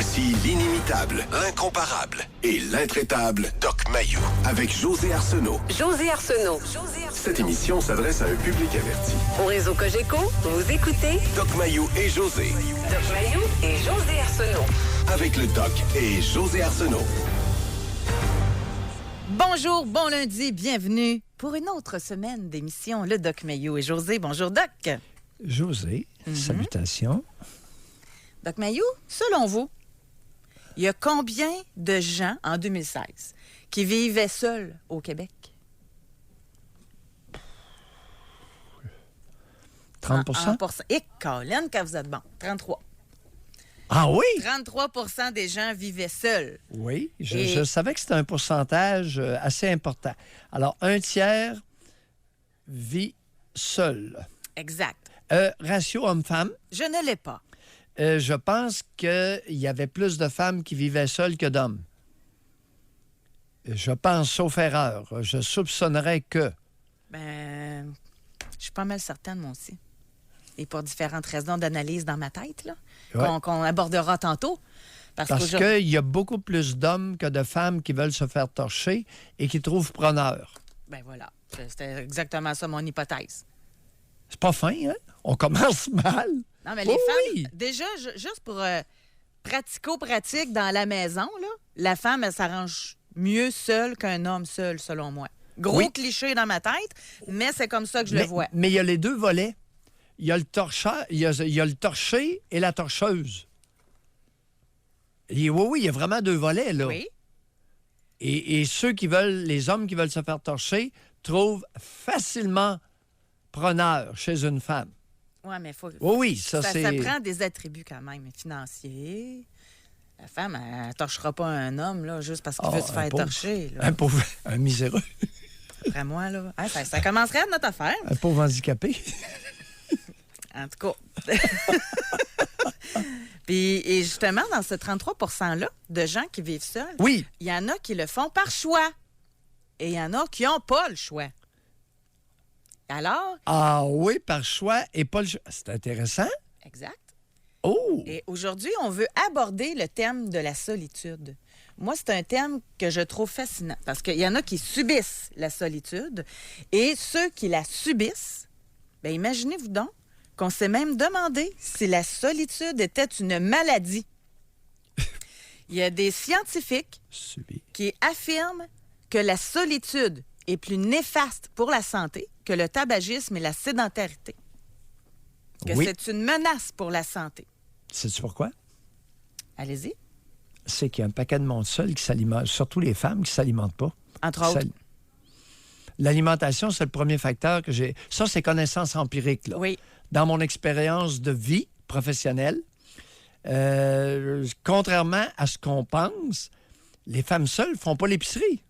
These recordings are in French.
Voici l'inimitable, l'incomparable et l'intraitable Doc Mayou avec José Arsenault. José Arsenault. Cette émission s'adresse à un public averti. Au réseau Cogeco, vous écoutez Doc Mayou et José. Doc Mayou et José Arsenault. Avec le Doc et José Arsenault. Bonjour, bon lundi, bienvenue pour une autre semaine d'émission Le Doc Mayou et José. Bonjour, Doc. José, salutations. Doc Mayou, selon vous, il y a combien de gens en 2016 qui vivaient seuls au Québec? 30 Et Colin, quand vous êtes bon, 33. Ah oui? 33 des gens vivaient seuls. Oui, je savais que c'était un pourcentage assez important. Alors, un tiers vit seul. Exact. Ratio homme-femme, Je ne l'ai pas. je pense qu'il y avait plus de femmes qui vivaient seules que d'hommes. Je pense, sauf erreur. Je soupçonnerais que... Je suis pas mal certaine, moi aussi. Et pour différentes raisons d'analyse dans ma tête, là, Ouais. qu'on abordera tantôt. Parce qu'aujourd'hui- qu'il y a beaucoup plus d'hommes que de femmes qui veulent se faire torcher et qui trouvent preneur. Ben voilà, c'était exactement ça mon hypothèse. C'est pas fin, hein? On commence mal. Non, mais les Oui. femmes, déjà, juste pour pratico-pratique dans la maison, là, la femme, elle s'arrange mieux seule qu'un homme seul, selon moi. Gros Oui. cliché dans ma tête, mais c'est comme ça que je le vois. Mais il y a les deux volets. Il y a le torcheur, il y a le torché et la torcheuse. Oui, il y a vraiment deux volets, là. Oui. Et ceux qui veulent, les hommes qui veulent se faire torcher, trouvent facilement preneur chez une femme. Oui, mais faut. Oui, ça c'est... Ça prend des attributs quand même financiers. La femme, elle ne torchera pas un homme là, juste parce qu'il veut se faire torcher. Là. Un pauvre, un miséreux, Après moi, là. Hein, ça commencerait à être notre affaire. un pauvre handicapé. En tout cas. Puis, et justement, dans ce 33 %-là de gens qui vivent seuls, Oui, il y en a qui le font par choix. Et il y en a qui n'ont pas le choix. Alors, ah oui, par choix et pas le choix. C'est intéressant. exact. Oh! Et aujourd'hui, on veut aborder le thème de la solitude. Moi, c'est un thème que je trouve fascinant parce qu'il y en a qui subissent la solitude et ceux qui la subissent, bien, imaginez-vous donc qu'on s'est même demandé si la solitude était une maladie. Il y a des scientifiques Subi. qui affirment que la solitude est plus néfaste pour la santé que le tabagisme et la sédentarité. Que Oui. c'est une menace pour la santé. Sais-tu pourquoi? Allez-y. C'est qu'il y a un paquet de monde seul qui s'alimente, surtout les femmes qui ne s'alimentent pas. Entre autres. L'alimentation, c'est le premier facteur que j'ai. Ça, c'est connaissance empirique, là. Oui. Dans mon expérience de vie professionnelle, contrairement à ce qu'on pense, les femmes seules ne font pas l'épicerie.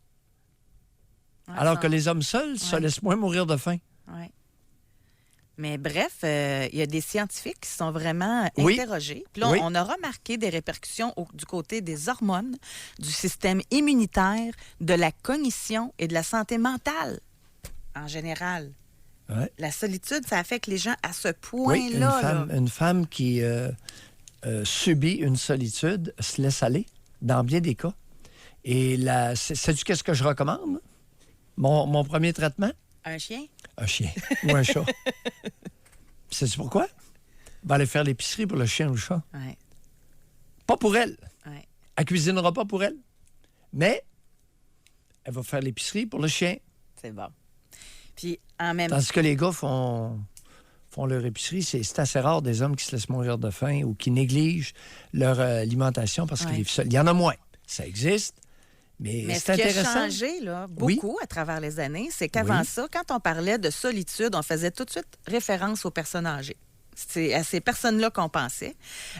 Alors que les hommes seuls se laissent moins mourir de faim. Oui. Mais bref, il y a des scientifiques qui sont vraiment Oui. interrogés. Puis là, Oui. on a remarqué des répercussions du côté des hormones, du système immunitaire, de la cognition et de la santé mentale en général. Ouais. La solitude, ça affecte les gens à ce Oui, point-là. une femme qui subit une solitude se laisse aller, dans bien des cas. Et sais-tu qu'est-ce que je recommande? Mon premier traitement? Un chien? Un chien ou un chat. Sais-tu pourquoi? Elle va aller faire l'épicerie pour le chien ou le chat. Oui. Pas pour elle. Ouais. Elle cuisinera pas pour elle. Mais elle va faire l'épicerie pour le chien. C'est bon. Puis en même temps. Tandis que les gars font leur épicerie. C'est assez rare des hommes qui se laissent mourir de faim ou qui négligent leur alimentation parce qu'ils vivent seuls. Il y en a moins. Ça existe. Mais ce c'est qui a intéressant. changé là, beaucoup à travers les années, c'est qu'avant ça, quand on parlait de solitude, on faisait tout de suite référence aux personnes âgées. C'est à ces personnes-là qu'on pensait,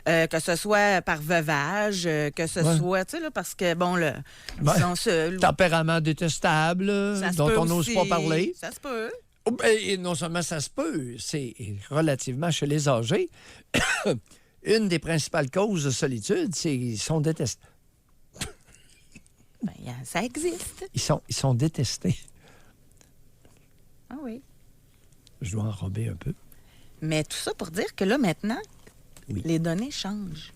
que ce soit par veuvage, que ce soit, tu sais, là, parce que, bon, ils sont seuls. Tempérament détestable, Ça se dont peut on n'ose aussi. pas parler. Ça se peut. Et non seulement ça se peut, c'est relativement chez les âgés. Une des principales causes de solitude, c'est qu'ils sont détestés. Ben, ça existe. Ils sont détestés. Ah oui. Je dois enrober un peu. Mais tout ça pour dire que là, maintenant, Oui. les données changent.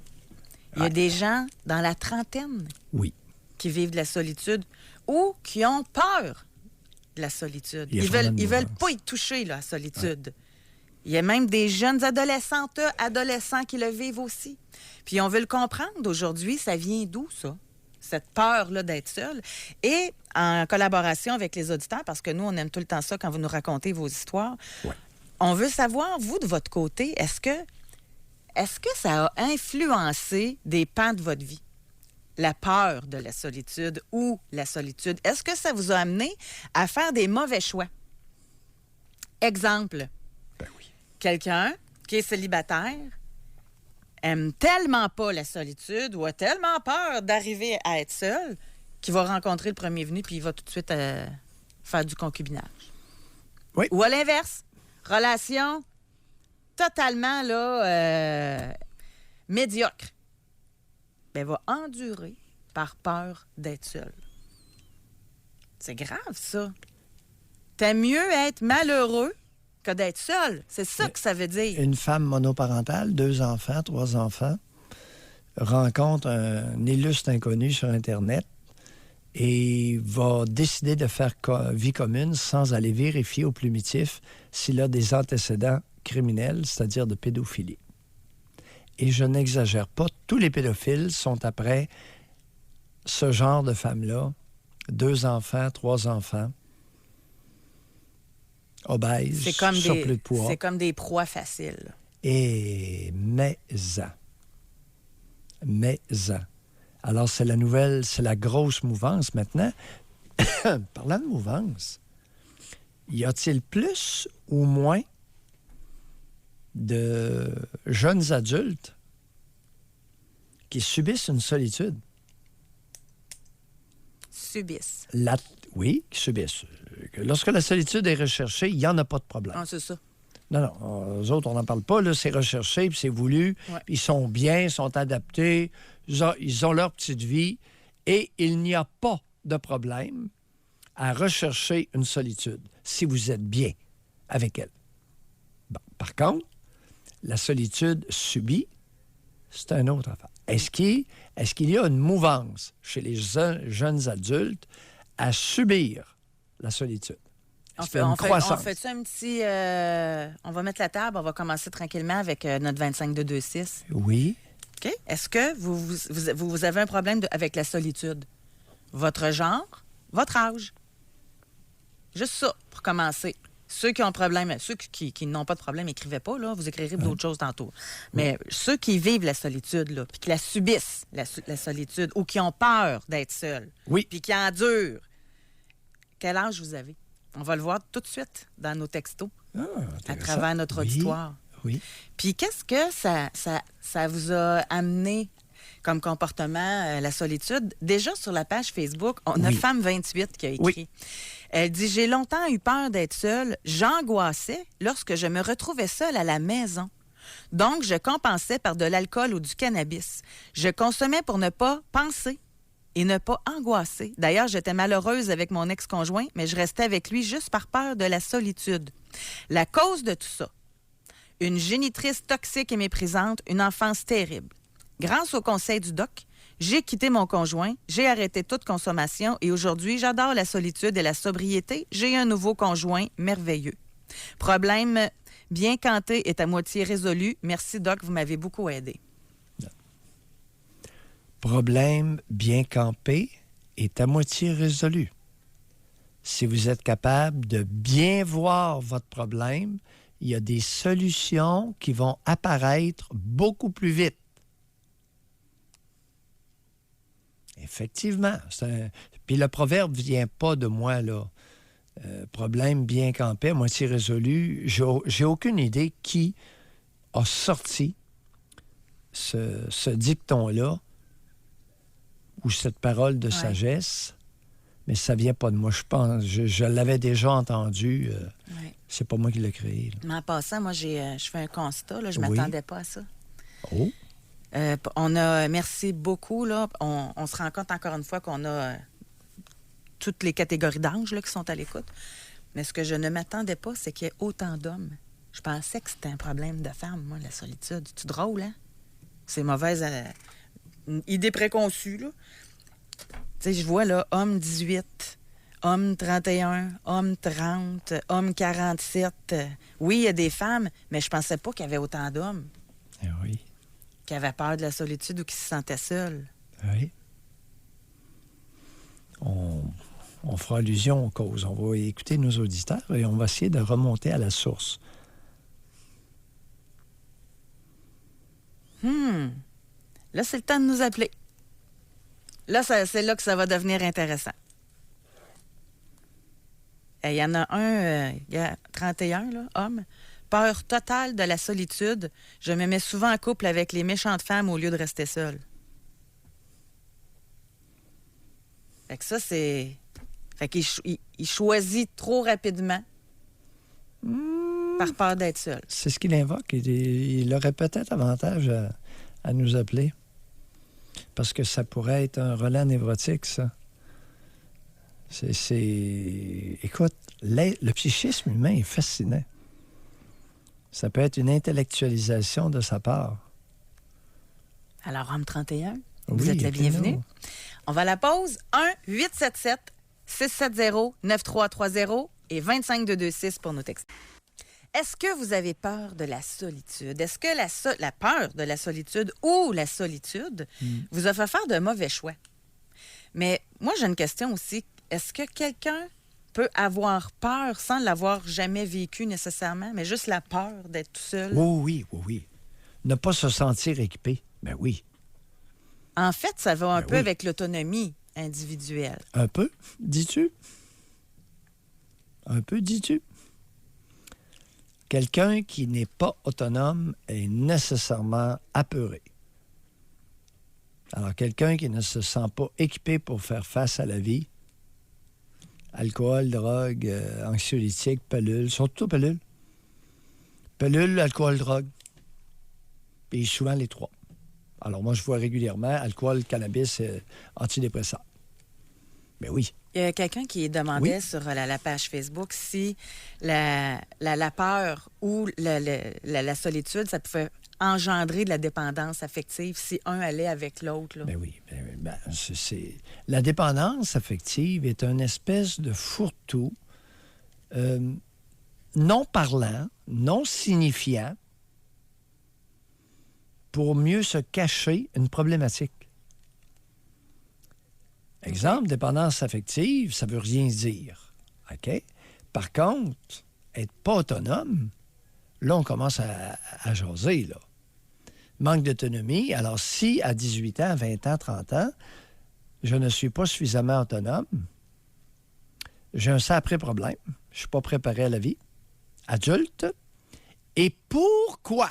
Il y a des gens dans la trentaine Oui. qui vivent de la solitude ou qui ont peur de la solitude. Il y a Ils vraiment une veulent nuance. pas y toucher, là, la solitude. Il y a même des jeunes adolescents qui le vivent aussi. Puis on veut le comprendre aujourd'hui, ça vient d'où, ça? Cette peur-là d'être seul. Et en collaboration avec les auditeurs, parce que nous, on aime tout le temps ça quand vous nous racontez vos histoires, on veut savoir, vous, de votre côté, est-ce que ça a influencé des pans de votre vie? La peur de la solitude ou la solitude. Est-ce que ça vous a amené à faire des mauvais choix? Exemple, Ben oui. quelqu'un qui est célibataire aime tellement pas la solitude ou a tellement peur d'arriver à être seul qu'il va rencontrer le premier venu puis il va tout de suite faire du concubinage. Oui. Ou à l'inverse, relation totalement là, médiocre. Ben, va endurer par peur d'être seul. C'est grave, ça. T'aimes mieux être malheureux que d'être seul. C'est ça que ça veut dire. Une femme monoparentale, 2 enfants, 3 enfants, rencontre un illustre inconnu sur Internet et va décider de faire vie commune sans aller vérifier au plumitif s'il a des antécédents criminels, c'est-à-dire de pédophilie. Et je n'exagère pas, tous les pédophiles sont après ce genre de femme-là, 2 enfants, 3 enfants, obèses, surplus de poids. C'est comme des proies faciles. Et mais-en. Alors, c'est la nouvelle, c'est la grosse mouvance maintenant. Parlant de mouvance, y a-t-il plus ou moins de jeunes adultes qui subissent une solitude? Subissent. Oui, qui subissent. Lorsque la solitude est recherchée, il n'y en a pas de problème. Ah, c'est ça. Non, eux autres, on n'en parle pas. Là, c'est recherché, puis c'est voulu. Ouais. Ils sont bien, ils sont adaptés. Ils ont leur petite vie. Et il n'y a pas de problème à rechercher une solitude si vous êtes bien avec elle. Bon, par contre, la solitude subie, c'est une autre affaire. Est-ce qu'il y a une mouvance chez les jeunes adultes à subir la solitude? On fait un petit... on va mettre la table, on va commencer tranquillement avec notre 25-2-2-6. Oui. OK? Est-ce que vous avez un problème avec la solitude? Votre genre, votre âge. Juste ça, pour commencer. Ceux qui ont un problème, ceux qui n'ont pas de problème, écrivez pas, là. Vous écrirez d'autres choses tantôt. Mais ceux qui vivent la solitude, là, puis qui la subissent, la solitude, ou qui ont peur d'être seuls, Oui. puis qui endurent, quel âge vous avez? On va le voir tout de suite dans nos textos, à travers notre auditoire. Oui. Puis qu'est-ce que ça vous a amené comme comportement, la solitude? Déjà, sur la page Facebook, on a Femme 28 qui a écrit. Oui. Elle dit « J'ai longtemps eu peur d'être seule. J'angoissais lorsque je me retrouvais seule à la maison. Donc, je compensais par de l'alcool ou du cannabis. Je consommais pour ne pas penser et ne pas angoisser. D'ailleurs, j'étais malheureuse avec mon ex-conjoint, mais je restais avec lui juste par peur de la solitude. La cause de tout ça, une génitrice toxique et méprisante, une enfance terrible. Grâce au conseil du doc, j'ai quitté mon conjoint, j'ai arrêté toute consommation et aujourd'hui, j'adore la solitude et la sobriété. J'ai un nouveau conjoint merveilleux. Problème bien canté est à moitié résolu. Merci, doc, vous m'avez beaucoup aidé. Problème bien campé est à moitié résolu. Si vous êtes capable de bien voir votre problème, il y a des solutions qui vont apparaître beaucoup plus vite. Effectivement. Puis le proverbe ne vient pas de moi, là. Problème bien campé, à moitié résolu. J'ai aucune idée qui a sorti ce dicton-là ou cette parole de sagesse, mais ça vient pas de moi. Je pense, je l'avais déjà entendu. C'est pas moi qui l'ai créé. Là. Mais en passant, moi, je fais un constat. Là, je ne m'attendais pas à ça. Oh! Merci beaucoup. Là. On se rend compte encore une fois qu'on a toutes les catégories d'âge là, qui sont à l'écoute. Mais ce que je ne m'attendais pas, c'est qu'il y ait autant d'hommes. Je pensais que c'était un problème de femmes, moi, la solitude. C'est drôle, hein? C'est mauvaise une idée préconçue, là. Tu sais, je vois, là, homme 18, homme 31, homme 30, homme 47. Oui, il y a des femmes, mais je pensais pas qu'il y avait autant d'hommes Eh oui. qui avaient peur de la solitude ou qui se sentaient seuls. Oui. On fera allusion aux causes. On va écouter nos auditeurs et on va essayer de remonter à la source. Là, c'est le temps de nous appeler. Là, c'est là que ça va devenir intéressant. Il y en a un, il y a 31, là, homme. Peur totale de la solitude. Je me mets souvent en couple avec les méchantes femmes au lieu de rester seule. Fait que ça, c'est... Fait qu'il il choisit trop rapidement par peur d'être seul. C'est ce qu'il invoque. Il aurait peut-être avantage à nous appeler. Parce que ça pourrait être un relais névrotique, ça. Écoute, le psychisme humain est fascinant. Ça peut être une intellectualisation de sa part. Alors, homme 31, vous Oui, êtes le appelez-nous. bienvenu. On va à la pause. 1-877-670-9330 et 25226 pour nos textes. Est-ce que vous avez peur de la solitude? Est-ce que la peur de la solitude ou la solitude vous a fait faire de mauvais choix? Mais moi, j'ai une question aussi. Est-ce que quelqu'un peut avoir peur sans l'avoir jamais vécu nécessairement, mais juste la peur d'être tout seul? Oui. Ne pas se sentir équipé. Ben oui. En fait, ça va un peu oui. avec l'autonomie individuelle. Un peu, dis-tu? Un peu, dis-tu? Quelqu'un qui n'est pas autonome est nécessairement apeuré. Alors, quelqu'un qui ne se sent pas équipé pour faire face à la vie, alcool, drogue, anxiolytiques, pilules, surtout pilules. Pilules, alcool, drogue. Et souvent les trois. Alors, moi, je vois régulièrement alcool, cannabis, antidépresseurs. Mais oui. Il y a quelqu'un qui demandait Oui. sur la page Facebook si la peur ou la solitude, ça pouvait engendrer de la dépendance affective si un allait avec l'autre. Là. Ben oui. La dépendance affective est une espèce de fourre-tout non parlant, non signifiant pour mieux se cacher une problématique. Exemple, dépendance affective, ça veut rien dire. OK? Par contre, être pas autonome, là, on commence à jaser, là. Manque d'autonomie. Alors, si à 18 ans, 20 ans, 30 ans, je ne suis pas suffisamment autonome, j'ai un sacré problème, je ne suis pas préparé à la vie, adulte, et pourquoi?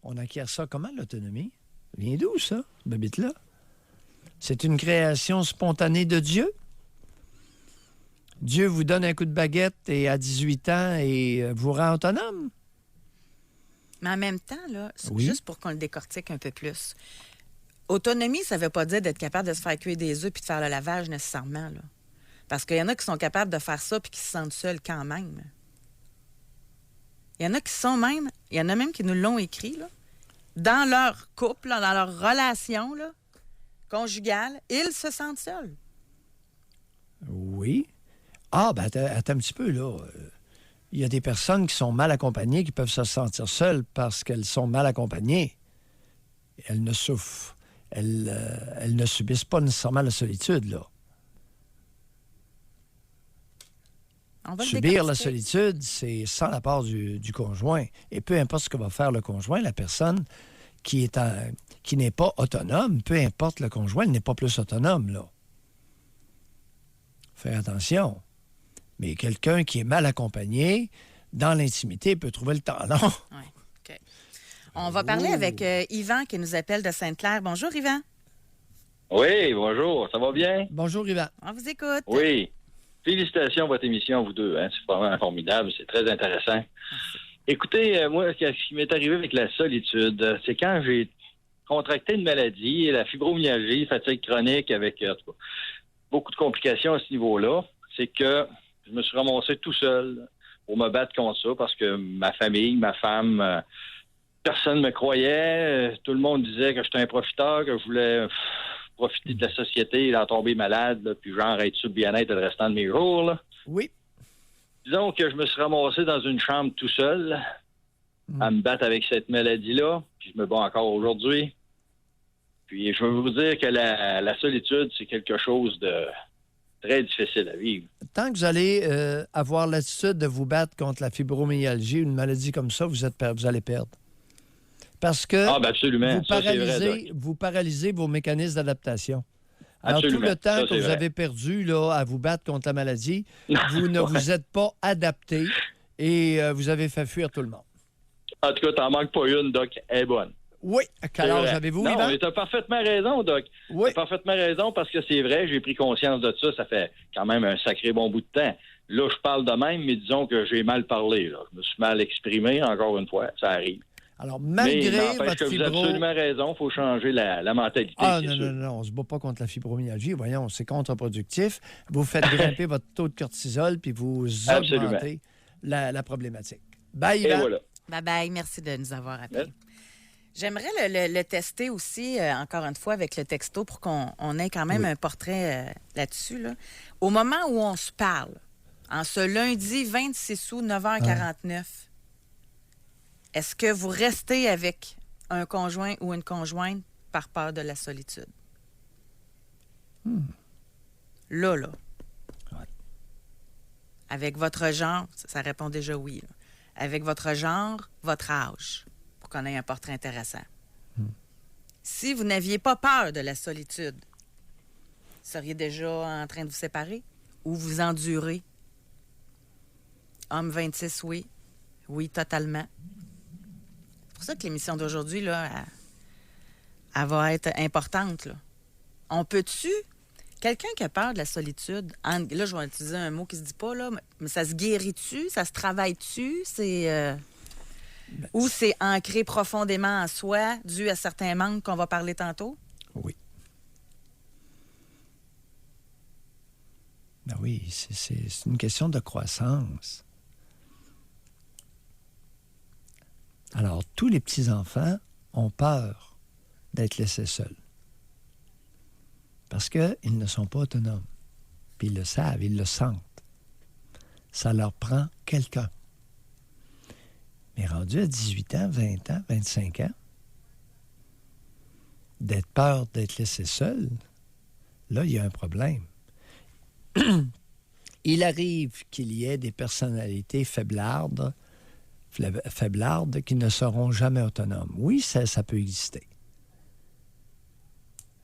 On acquiert ça comment, l'autonomie? Vient d'où, ça, babite-là? C'est une création spontanée de Dieu? Dieu vous donne un coup de baguette et à 18 ans et vous rend autonome? Mais en même temps, là, Oui. juste pour qu'on le décortique un peu plus, autonomie, ça ne veut pas dire d'être capable de se faire cuire des œufs puis de faire le lavage nécessairement. Là. Parce qu'il y en a qui sont capables de faire ça puis qui se sentent seuls quand même. Il y en a qui sont même, il y en a même qui nous l'ont écrit, là, dans leur couple, là, dans leur relation là, conjugale, ils se sentent seuls. Oui. Ah, ben attends un petit peu, là. Il y a des personnes qui sont mal accompagnées qui peuvent se sentir seules parce qu'elles sont mal accompagnées. Elles ne souffrent. Elles ne subissent pas nécessairement la solitude, là. On va le Subir la décortiquer. solitude, c'est sans la part du conjoint. Et peu importe ce que va faire le conjoint, la personne qui n'est pas autonome, peu importe le conjoint, elle n'est pas plus autonome, là. Faire attention. Mais quelqu'un qui est mal accompagné, dans l'intimité, peut trouver le temps long. Ouais, OK. On va parler avec Yvan qui nous appelle de Sainte-Claire. Bonjour, Yvan. Oui, bonjour, ça va bien? Bonjour, Yvan. On vous écoute. Oui. Félicitations à votre émission, vous deux. Hein? C'est vraiment formidable, c'est très intéressant. Écoutez, moi, ce qui m'est arrivé avec la solitude, c'est quand j'ai contracté une maladie, la fibromyalgie, fatigue chronique, avec en tout cas, beaucoup de complications à ce niveau-là, c'est que je me suis ramassé tout seul pour me battre contre ça parce que ma famille, ma femme, personne me croyait. Tout le monde disait que j'étais un profiteur, que je voulais profiter de la société, d'en tomber malade, là, puis genre être sur le bien-être le restant de mes jours. Là. Oui. Disons que je me suis ramassé dans une chambre tout seul à me battre avec cette maladie-là, puis je me bats encore aujourd'hui. Puis je veux vous dire que la solitude, c'est quelque chose de très difficile à vivre. Tant que vous allez avoir l'attitude de vous battre contre la fibromyalgie, une maladie comme ça, vous allez perdre. Parce que absolument. vous paralysez vos mécanismes d'adaptation. Alors, Absolument. tout le temps Ça, que vous vrai. avez perdu là, à vous battre contre la maladie, vous ne vous êtes pas adapté et vous avez fait fuir tout le monde. En tout cas, t'en manques pas une, Doc. Elle est bonne. Oui. À quel âge avez-vous, Non, Yvan? mais t'as parfaitement raison, Doc. Oui. T'as parfaitement raison parce que c'est vrai, j'ai pris conscience de ça fait quand même un sacré bon bout de temps. Là, je parle de même, mais disons que j'ai mal parlé. Là. Je me suis mal exprimé, encore une fois, ça arrive. Alors, Mais malgré n'empêche votre que vous avez fibro... absolument raison, il faut changer la mentalité. Ah c'est non, sûr. non, on ne se bat pas contre la fibromyalgie. Voyons, c'est contre-productif. Vous faites grimper votre taux de cortisol puis vous Absolument. augmentez la problématique. Bye, Et Yvan. voilà. Bye-bye. Merci de nous avoir appelés. Merci. J'aimerais le tester aussi, encore une fois, avec le texto pour qu'on ait quand même un portrait là-dessus. Là. Au moment où on se parle, en ce lundi 26 août, 9h49, est-ce que vous restez avec un conjoint ou une conjointe par peur de la solitude? Là. Ouais. Avec votre genre, ça répond déjà oui. Là. Avec votre genre, votre âge, pour qu'on ait un portrait intéressant. Si vous n'aviez pas peur de la solitude, seriez déjà en train de vous séparer ou vous endurer? Homme 26, oui. Oui, totalement. C'est pour ça que l'émission d'aujourd'hui, là, elle va être importante. Là. On peut-tu... Quelqu'un qui a peur de la solitude, là, je vais utiliser un mot qui se dit pas, là, mais ça se guérit-tu? Ça se travaille-tu? C'est... Ou c'est ancré profondément en soi, dû à certains manques qu'on va parler tantôt? Oui. Ben oui, c'est une question de croissance. Alors, tous les petits-enfants ont peur d'être laissés seuls. Parce qu'ils ne sont pas autonomes. Puis ils le savent, ils le sentent. Ça leur prend quelqu'un. Mais rendu à 18 ans, 20 ans, 25 ans, d'être peur d'être laissé seul, là, il y a un problème. Il arrive qu'il y ait des personnalités faiblardes qui ne seront jamais autonomes. Oui, ça peut exister.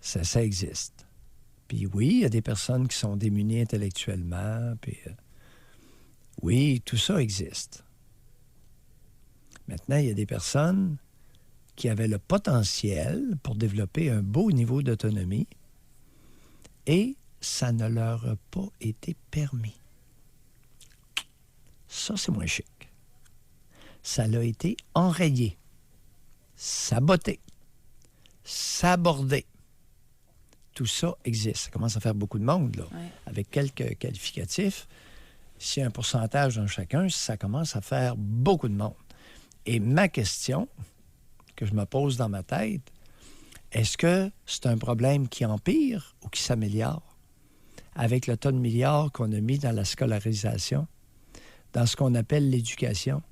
Ça existe. Puis oui, il y a des personnes qui sont démunies intellectuellement. Puis oui, tout ça existe. Maintenant, il y a des personnes qui avaient le potentiel pour développer un beau niveau d'autonomie et ça ne leur a pas été permis. Ça, c'est moins chic. Ça l'a été enrayé, saboté, sabordé. Tout ça existe. Ça commence à faire beaucoup de monde, là. Ouais. Avec quelques qualificatifs, s'il y a un pourcentage dans chacun, ça commence à faire beaucoup de monde. Et ma question que je me pose dans ma tête, est-ce que c'est un problème qui empire ou qui s'améliore avec le tas de milliards qu'on a mis dans la scolarisation, dans ce qu'on appelle l'éducation,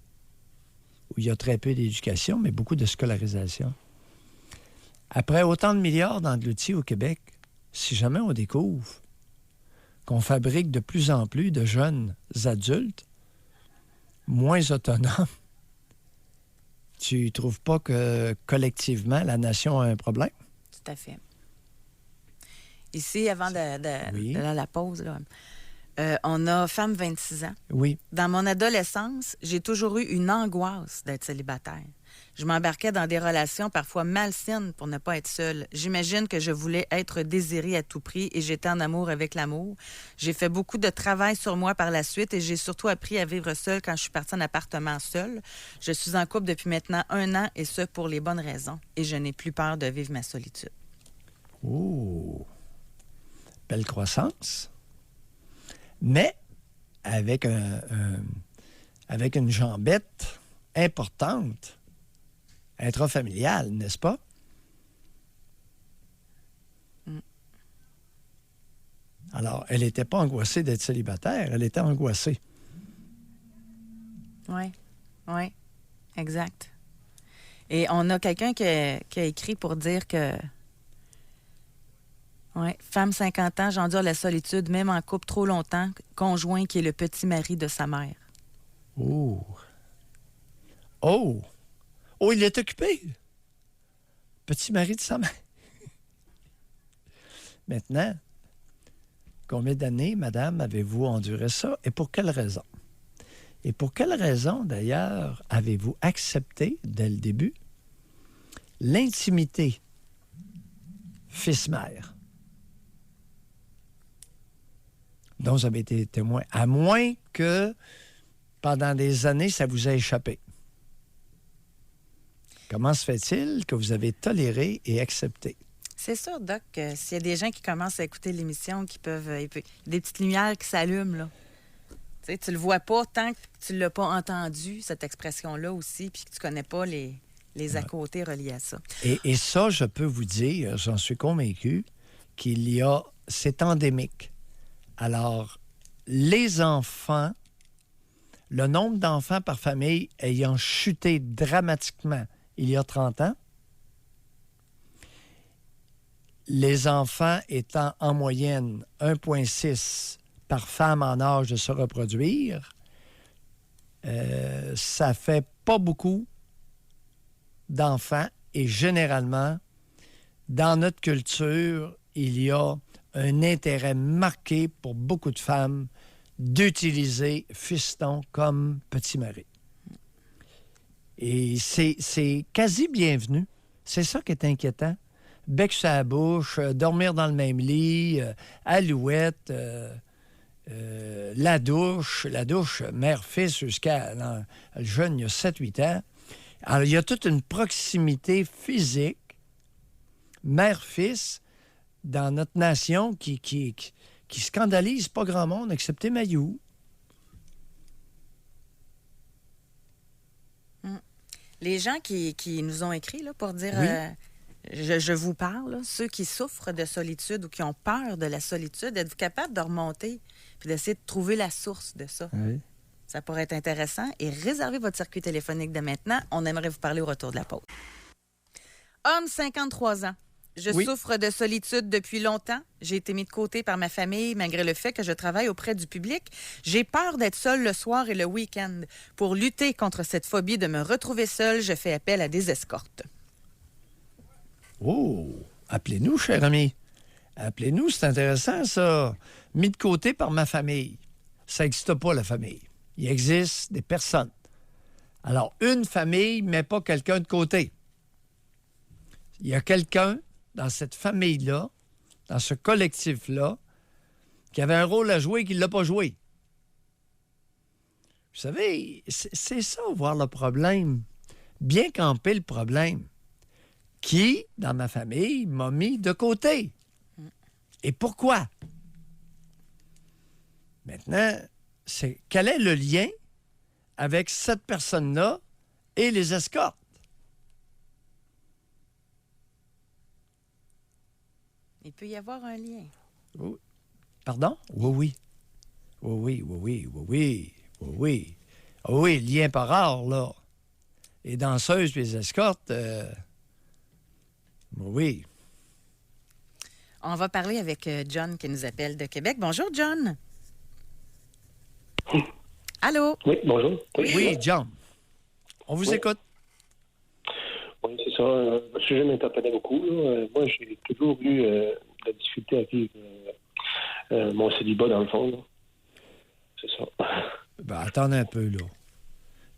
où il y a très peu d'éducation, mais beaucoup de scolarisation? Après autant de milliards d'engloutis au Québec, si jamais on découvre qu'on fabrique de plus en plus de jeunes adultes moins autonomes, tu trouves pas que collectivement, la nation a un problème? Tout à fait. Ici, avant Oui. de la pause, là, on a femme 26 ans. Oui. Dans mon adolescence, j'ai toujours eu une angoisse d'être célibataire. Je m'embarquais dans des relations parfois malsaines pour ne pas être seule. J'imagine que je voulais être désirée à tout prix et j'étais en amour avec l'amour. J'ai fait beaucoup de travail sur moi par la suite et j'ai surtout appris à vivre seule quand je suis partie en appartement seule. Je suis en couple depuis maintenant 1 an et ce pour les bonnes raisons. Et je n'ai plus peur de vivre ma solitude. Oh! Belle croissance. Mais avec avec une jambette importante. intrafamiliale, n'est-ce pas? Alors, elle n'était pas angoissée d'être célibataire, elle était angoissée. Oui, exact. Et on a quelqu'un qui a écrit pour dire que, femme 50 ans, j'endure la solitude, même en couple trop longtemps, conjoint qui est le petit mari de sa mère. Oh, il est occupé. Petit mari de sa mère. Maintenant, combien d'années, madame, avez-vous enduré ça et pour quelle raison? Et pour quelle raison, d'ailleurs, avez-vous accepté, dès le début, l'intimité fils-mère dont vous avez été témoin, à moins que pendant des années, ça vous a échappé? Comment se fait-il que vous avez toléré et accepté? C'est sûr, Doc, s'il y a des gens qui commencent à écouter l'émission, des petites lumières qui s'allument, là. Tu le vois pas tant que tu l'as pas entendu, cette expression-là aussi, puis que tu connais pas les à-côtés reliés à ça. Et ça, je peux vous dire, j'en suis convaincu, c'est endémique. Alors, les enfants, le nombre d'enfants par famille ayant chuté dramatiquement il y a 30 ans, les enfants étant en moyenne 1,6 par femme en âge de se reproduire, ça fait pas beaucoup d'enfants et généralement, dans notre culture, il y a un intérêt marqué pour beaucoup de femmes d'utiliser fiston comme petit mari. Et c'est quasi bienvenu. C'est ça qui est inquiétant. Bec sur la bouche, dormir dans le même lit, alouette, la douche, mère-fils jusqu'à le jeune, il y a 7-8 ans. Alors, il y a toute une proximité physique, mère-fils, dans notre nation qui scandalise pas grand monde, excepté Mayou. Les gens qui nous ont écrit là, pour dire... Oui. Je vous parle, là, ceux qui souffrent de solitude ou qui ont peur de la solitude, êtes-vous capable de remonter puis d'essayer de trouver la source de ça? Oui. Ça pourrait être intéressant. Et réservez votre circuit téléphonique de maintenant. On aimerait vous parler au retour de la pause. Homme, 53 ans. Je souffre de solitude depuis longtemps. J'ai été mis de côté par ma famille malgré le fait que je travaille auprès du public. J'ai peur d'être seule le soir et le week-end. Pour lutter contre cette phobie de me retrouver seule, je fais appel à des escortes. Oh! Appelez-nous, cher ami. Appelez-nous, c'est intéressant, ça. Mis de côté par ma famille. Ça n'existe pas, la famille. Il existe des personnes. Alors, une famille ne met pas quelqu'un de côté. Il y a quelqu'un dans cette famille-là, dans ce collectif-là, qui avait un rôle à jouer et qui ne l'a pas joué. Vous savez, c'est ça, voir le problème. Bien camper le problème. Qui, dans ma famille, m'a mis de côté? Et pourquoi? Maintenant, quel est le lien avec cette personne-là et les escortes? Il peut y avoir un lien. Oh. Pardon? Oui. Oui, lien pas rare, là. Les danseuses et les escortes... Oui. On va parler avec John qui nous appelle de Québec. Bonjour, John. Allô? Oui, bonjour. Oui, John. On vous écoute. Oui, c'est ça. Le sujet m'interpellait beaucoup. Là. Moi, j'ai toujours eu de la difficulté à vivre mon célibat, dans le fond. Là. C'est ça. Ben, attendez un peu, là.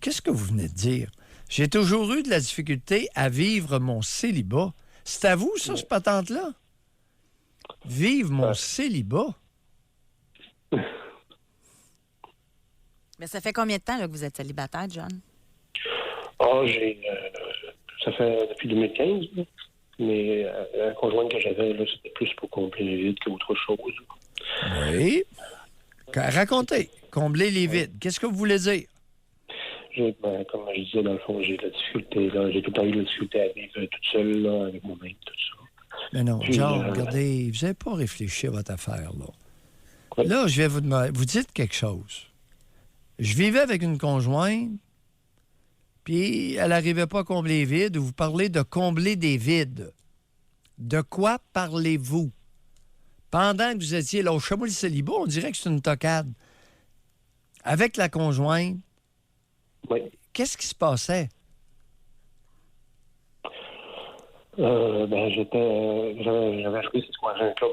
Qu'est-ce que vous venez de dire? J'ai toujours eu de la difficulté à vivre mon célibat. C'est à vous, ça, cette patente-là? Vivre mon célibat? Mais ça fait combien de temps là, que vous êtes célibataire, John? Ça fait depuis 2015, là. Mais la conjointe que j'avais, là, c'était plus pour combler les vides qu'autre chose. Oui. Racontez. Combler les vides. Qu'est-ce que vous voulez dire? Comme je disais, dans le fond, j'ai de la difficulté. Là. J'ai tout le temps eu de la difficulté à vivre toute seule, là, avec moi-même, tout ça. Mais non, Puis, John, regardez, vous n'avez pas réfléchi à votre affaire, là. Oui. Là, je vais vous demander, vous dites quelque chose. Je vivais avec une conjointe, puis elle n'arrivait pas à combler les vides. Vous parlez de combler des vides. De quoi parlez-vous? Pendant que vous étiez là au Chameau le célibat, on dirait que c'est une tocade. Avec la conjointe, Oui. qu'est-ce qui se passait? J'avais joué, c'est quoi, un club,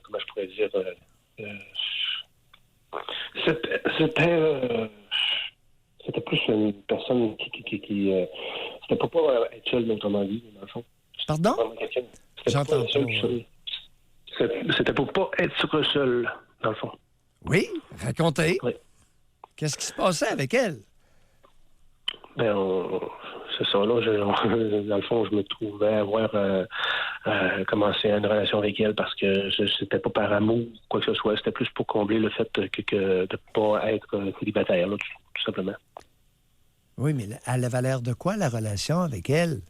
comment je pourrais dire, c'était plus une personne qui c'était pas être seul, autrement dit, dans le fond. Pardon? Vraiment quelqu'un. J'entends pas. C'était pour pas être seul, dans le fond. Oui, racontez. Oui. Qu'est-ce qui se passait avec elle? C'est ça, là. Dans le fond, je me trouvais avoir commencé une relation avec elle parce que c'était pas par amour ou quoi que ce soit. C'était plus pour combler le fait de ne pas être célibataire, là, tout simplement. Oui, mais elle avait l'air de quoi, la relation avec elle?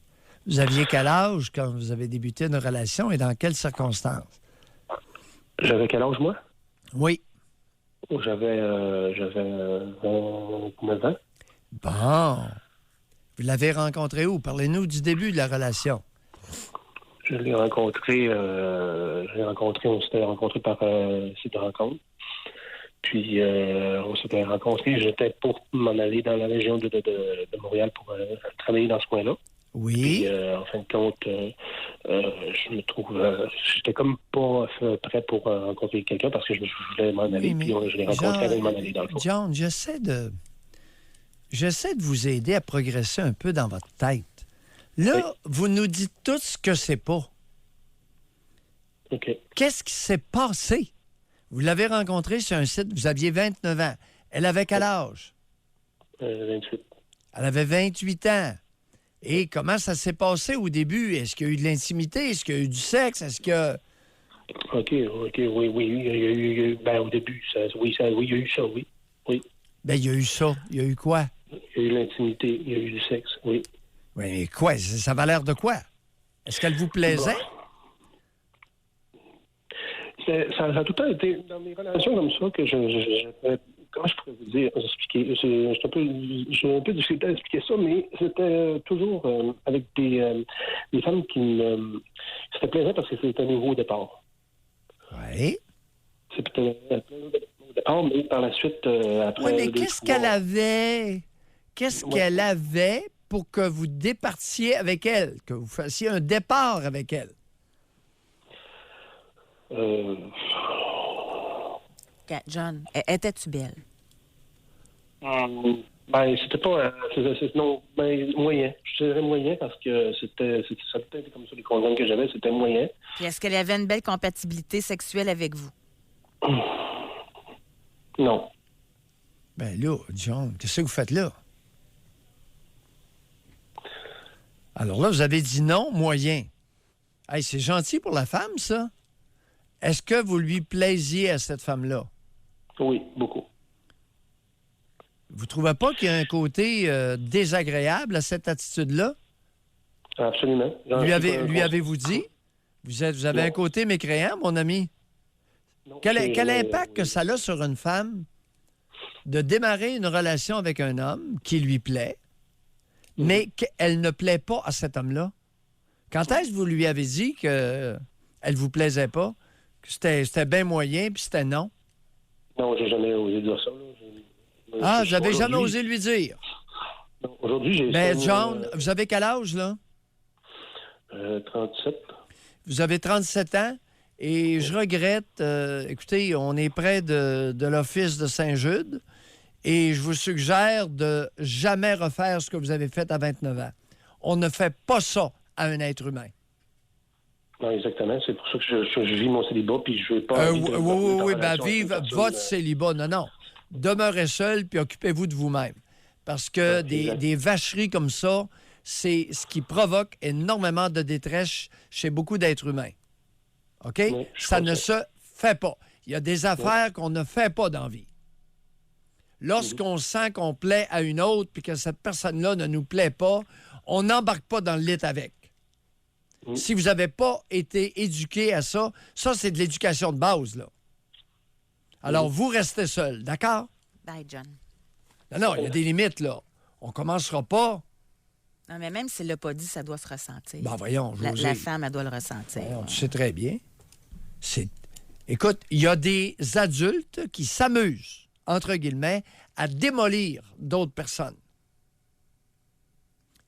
Vous aviez quel âge quand vous avez débuté une relation et dans quelles circonstances? J'avais quel âge, moi? Oui. J'avais 29 ans. Bon. Vous l'avez rencontré où? Parlez-nous du début de la relation. Je l'ai rencontré, on s'était rencontrés par site de rencontre. Puis, on s'était rencontrés. J'étais pour m'en aller dans la région de Montréal pour travailler dans ce coin-là. Oui. Puis, en fin de compte, je me trouve... j'étais comme pas prêt pour rencontrer quelqu'un parce que je voulais m'en aller. Oui, Puis, je l'ai rencontré avant de m'en aller dans le fond. John, j'essaie de vous aider à progresser un peu dans votre tête. Là, Oui. vous nous dites tout ce que c'est pas. OK. Qu'est-ce qui s'est passé? Vous l'avez rencontré sur un site, vous aviez 29 ans. Elle avait quel âge? 28. Elle avait 28 ans. Et comment ça s'est passé au début? Est-ce qu'il y a eu de l'intimité? Est-ce qu'il y a eu du sexe? Est-ce que... OK, oui. Il y a eu au début, il y a eu ça, oui. Oui. Ben, il y a eu ça. Il y a eu quoi? Il y a eu l'intimité, il y a eu du sexe, oui. Oui, mais quoi? Ça va l'air de quoi? Est-ce qu'elle vous plaisait? Ça a tout le temps été dans mes relations comme ça que comment je pourrais vous dire, expliquer? J'ai un peu difficulté à expliquer ça, mais c'était toujours avec des femmes qui c'était plaisant parce que c'était nouveau au départ. Oui. C'était au départ, mais par la suite, après... Oui, mais qu'est-ce qu'elle avait? Qu'est-ce qu'elle avait pour que vous départiez avec elle, que vous fassiez un départ avec elle? John, étais-tu belle? C'était pas... non, moyen. Je dirais moyen parce que ça a peut-être été comme ça, les conjoints que j'avais, c'était moyen. Puis est-ce qu'elle avait une belle compatibilité sexuelle avec vous? Non. Ben là, John, qu'est-ce que vous faites là? Alors là, vous avez dit non, moyen. Hey, c'est gentil pour la femme, ça. Est-ce que vous lui plaisiez à cette femme-là? Oui, beaucoup. Vous trouvez pas qu'il y a un côté désagréable à cette attitude-là? Absolument. Lui avez-vous dit? Vous avez un côté mécréant, mon ami? Non, Quel impact que ça a sur une femme de démarrer une relation avec un homme qui lui plaît, mais qu'elle ne plaît pas à cet homme-là? Quand est-ce que vous lui avez dit qu'elle ne vous plaisait pas, que c'était bien moyen, puis c'était non? Non, j'ai jamais osé dire ça. Ah, vous n'avez jamais osé lui dire? Non, aujourd'hui, j'ai... Mais John, vous avez quel âge, là? 37. Vous avez 37 ans et je regrette, écoutez, on est près de l'Office de Saint-Jude et je vous suggère de jamais refaire ce que vous avez fait à 29 ans. On ne fait pas ça à un être humain. Non, exactement. C'est pour ça que je vis mon célibat puis je veux pas... oui, vive votre célibat. Non. Demeurez seul puis occupez-vous de vous-même. Parce que des vacheries comme ça, c'est ce qui provoque énormément de détresse chez beaucoup d'êtres humains. OK? Oui, ça ne se fait pas. Il y a des affaires qu'on ne fait pas dans la vie. Lorsqu'on sent qu'on plaît à une autre puis que cette personne-là ne nous plaît pas, on n'embarque pas dans le lit avec. Si vous n'avez pas été éduqué à ça, ça, c'est de l'éducation de base, là. Alors, vous restez seul, d'accord? Bye, John. Non, il y a des limites, là. On commencera pas... Non, mais même s'il ne l'a pas dit, ça doit se ressentir. Ben voyons, Josée. La femme, elle doit le ressentir. Voyons, tu sais très bien. Écoute, il y a des adultes qui s'amusent, entre guillemets, à démolir d'autres personnes.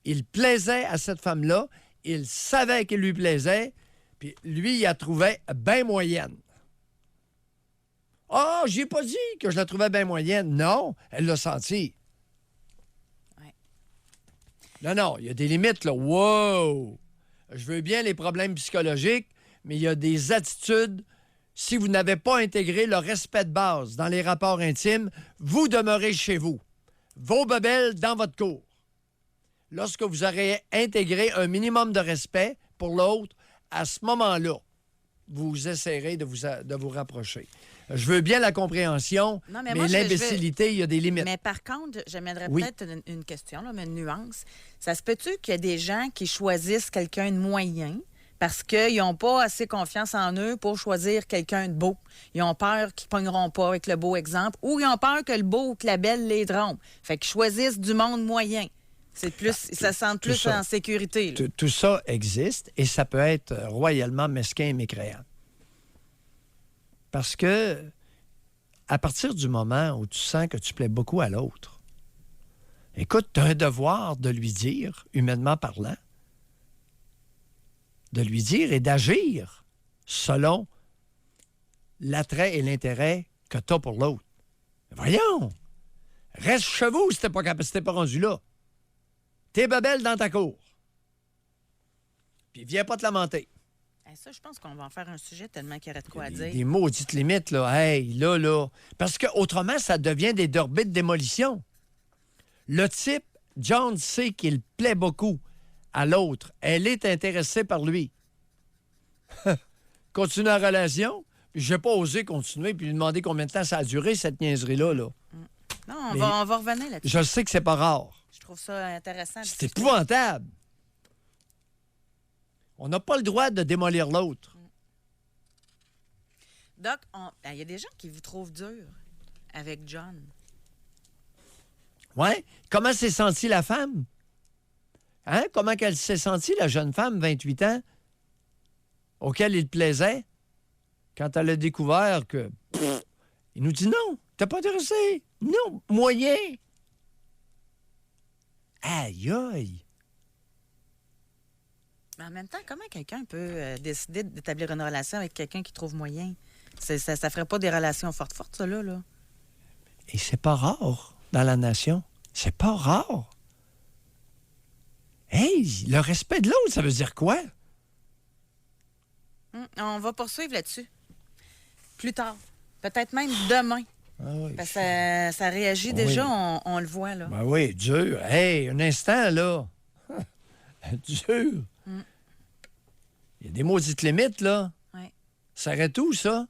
Il plaisait à cette femme-là, il savait qu'elle lui plaisait, puis lui, il la trouvait bien moyenne. Ah, j'ai pas dit que je la trouvais bien moyenne. Non, elle l'a senti. Non, il y a des limites, là. Wow! Je veux bien les problèmes psychologiques, mais il y a des attitudes. Si vous n'avez pas intégré le respect de base dans les rapports intimes, vous demeurez chez vous. Vos bebelles dans votre cour. Lorsque vous aurez intégré un minimum de respect pour l'autre, à ce moment-là, vous essaierez de vous rapprocher. Je veux bien la compréhension, Non, mais moi, l'imbécilité, il y a des limites. Mais par contre, j'amènerais Oui. peut-être une question, là, mais une nuance. Ça se peut-tu qu'il y a des gens qui choisissent quelqu'un de moyen parce qu'ils n'ont pas assez confiance en eux pour choisir quelqu'un de beau? Ils ont peur qu'ils ne pogneront pas avec le beau exemple ou ils ont peur que le beau ou que la belle les trompe. Fait qu'ils choisissent du monde moyen. C'est plus, ça se sent plus ça. en sécurité. Là. Tout ça existe et ça peut être royalement mesquin et mécréant. Parce que, à partir du moment où tu sens que tu plais beaucoup à l'autre, écoute, tu as un devoir de lui dire, humainement parlant, de lui dire et d'agir selon l'attrait et l'intérêt que tu as pour l'autre. Voyons! Reste chez vous si t'es pas capable, si t'es pas rendu là. T'es babelle dans ta cour. Puis viens pas te lamenter. Ça, je pense qu'on va en faire un sujet tellement qu'il y aurait de quoi à Des, dire. des maudites limites, là. Hey, là. Parce que autrement, ça devient des derbies de démolition. Le type, John sait qu'il plaît beaucoup à l'autre. Elle est intéressée par lui. Continue la relation. Puis j'ai pas osé continuer puis lui demander combien de temps ça a duré, cette niaiserie-là. Là. Non, on va revenir là-dessus. Je sais que c'est pas rare. Je trouve ça intéressant. C'est épouvantable. On n'a pas le droit de démolir l'autre. Doc, il y a des gens qui vous trouvent dur avec John. Ouais. Comment s'est sentie la femme? Hein? Comment qu'elle s'est sentie, la jeune femme, 28 ans, auquel il plaisait, quand elle a découvert que... il nous dit non, t'es pas intéressé. Non, moyen. Aïe, aïe. Mais en même temps, comment quelqu'un peut décider d'établir une relation avec quelqu'un qui trouve moyen? Ça ferait pas des relations fortes, ça, là. Et c'est pas rare dans la nation. C'est pas rare. Hey, le respect de l'autre, ça veut dire quoi? On va poursuivre là-dessus. Plus tard. Peut-être même demain. Ah oui. Parce que ça réagit déjà, on le voit, là. Ben oui, dur. Hey, un instant, là. Dur. Il y a des maudites limites, là. Ouais. Ça arrête tout, ça?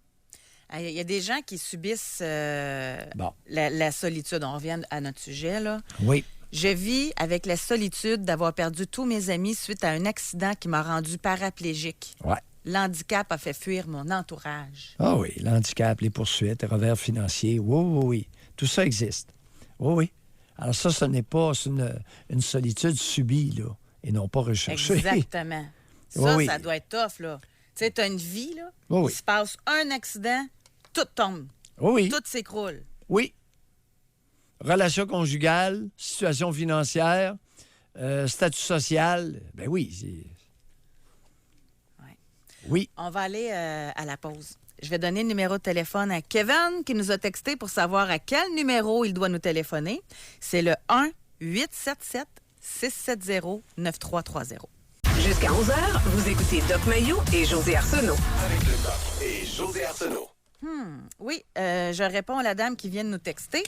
Il y a des gens qui subissent Bon. la solitude. On revient à notre sujet, là. Oui. Je vis avec la solitude d'avoir perdu tous mes amis suite à un accident qui m'a rendu paraplégique. Ouais. L'handicap a fait fuir mon entourage. Ah oui, l'handicap, les poursuites, les revers financiers. Oui. Tout ça existe. Oui. Alors ça, ce n'est pas une solitude subie, là, et non pas recherchée. Exactement. Ça, Oui. ça doit être tough, là. Tu sais, t'as une vie, là. Oui. Il se passe un accident, tout tombe. Oui. Tout s'écroule. Oui. Relation conjugale, situation financière, statut social. Ben oui. Ouais. Oui. On va aller à la pause. Je vais donner le numéro de téléphone à Kevin qui nous a texté pour savoir à quel numéro il doit nous téléphoner. C'est le 1-877-670-9330. Jusqu'à 11h, vous écoutez Doc Mayou et José Arsenault. Avec le Doc et José Arsenault. Oui, je réponds à la dame qui vient de nous texter.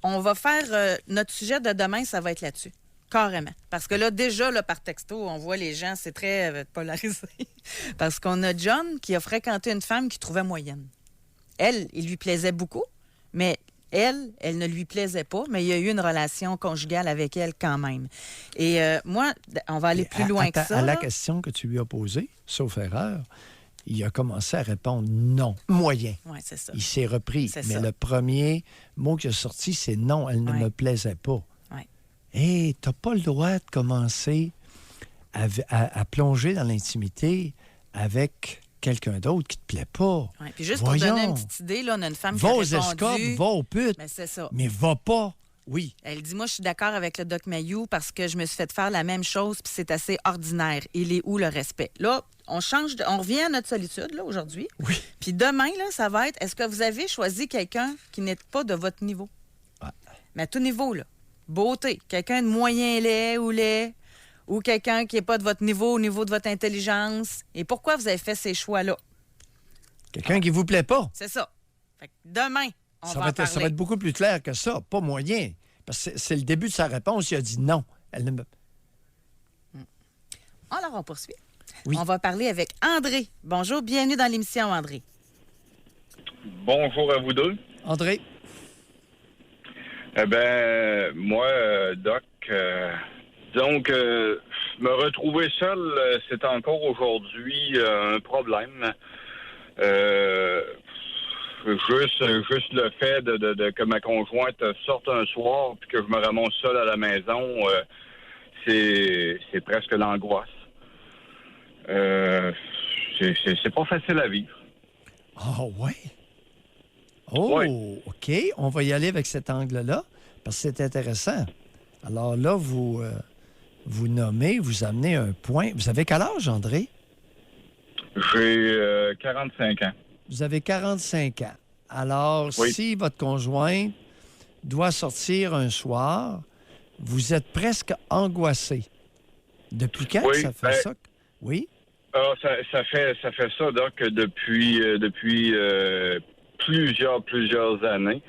On va faire notre sujet de demain, ça va être là-dessus. Carrément. Parce que là, déjà, là, par texto, on voit les gens, c'est très polarisé. Parce qu'on a John qui a fréquenté une femme qu'il trouvait moyenne. Elle, il lui plaisait beaucoup, mais Elle ne lui plaisait pas, mais il y a eu une relation conjugale avec elle quand même. Et moi, on va aller plus loin que ça. À la là. question que tu lui as posée, sauf erreur, il a commencé à répondre non, moyen. Oui, c'est ça. Il s'est repris. C'est Mais ça. le premier mot qui est sorti, c'est non, elle ne Ouais. me plaisait pas. Ouais. Hé, t'as pas le droit de commencer à plonger dans l'intimité avec quelqu'un d'autre qui te plaît pas. Ouais. Puis juste Voyons. pour donner une petite idée, là, on a une femme Va aux qui a escortes, répondu... va aux putes, Mais c'est ça. mais va pas. Oui. Elle dit, moi, je suis d'accord avec le Doc Mayou parce que je me suis fait faire la même chose puis c'est assez ordinaire. Il est où le respect? Là, on revient à notre solitude, là, aujourd'hui. Oui. Puis demain, là, ça va être, est-ce que vous avez choisi quelqu'un qui n'est pas de votre niveau? Ouais. Mais à tout niveau, là. Beauté. Quelqu'un de moyen laid ou quelqu'un qui n'est pas de votre niveau, au niveau de votre intelligence. Et pourquoi vous avez fait ces choix-là? Quelqu'un qui vous plaît pas. C'est ça. Fait que demain, on Ça va va, en être, ça va parler. être beaucoup plus clair que ça, pas moyen. Parce que c'est le début de sa réponse, il a dit non. Elle ne me... Alors, on poursuit. Oui. On va parler avec André. Bonjour, bienvenue dans l'émission, André. Bonjour à vous deux. André, Eh bien, moi, Doc, donc, me retrouver seul, c'est encore aujourd'hui un problème. Juste le fait de que ma conjointe sorte un soir puis que je me ramasse seul à la maison, c'est presque l'angoisse. C'est pas facile à vivre. ah ouais. Oh, Ouais. OK. On va y aller avec cet angle-là, parce que c'est intéressant. Alors là, vous nommez, vous amenez un point. Vous avez quel âge, André? J'ai 45 ans. Vous avez 45 ans. Alors, Oui. si votre conjoint doit sortir un soir, vous êtes presque angoissé. Depuis quand Oui, que ça fait ben- ça? Oui? Ah, ça fait ça, Doc, depuis plusieurs années.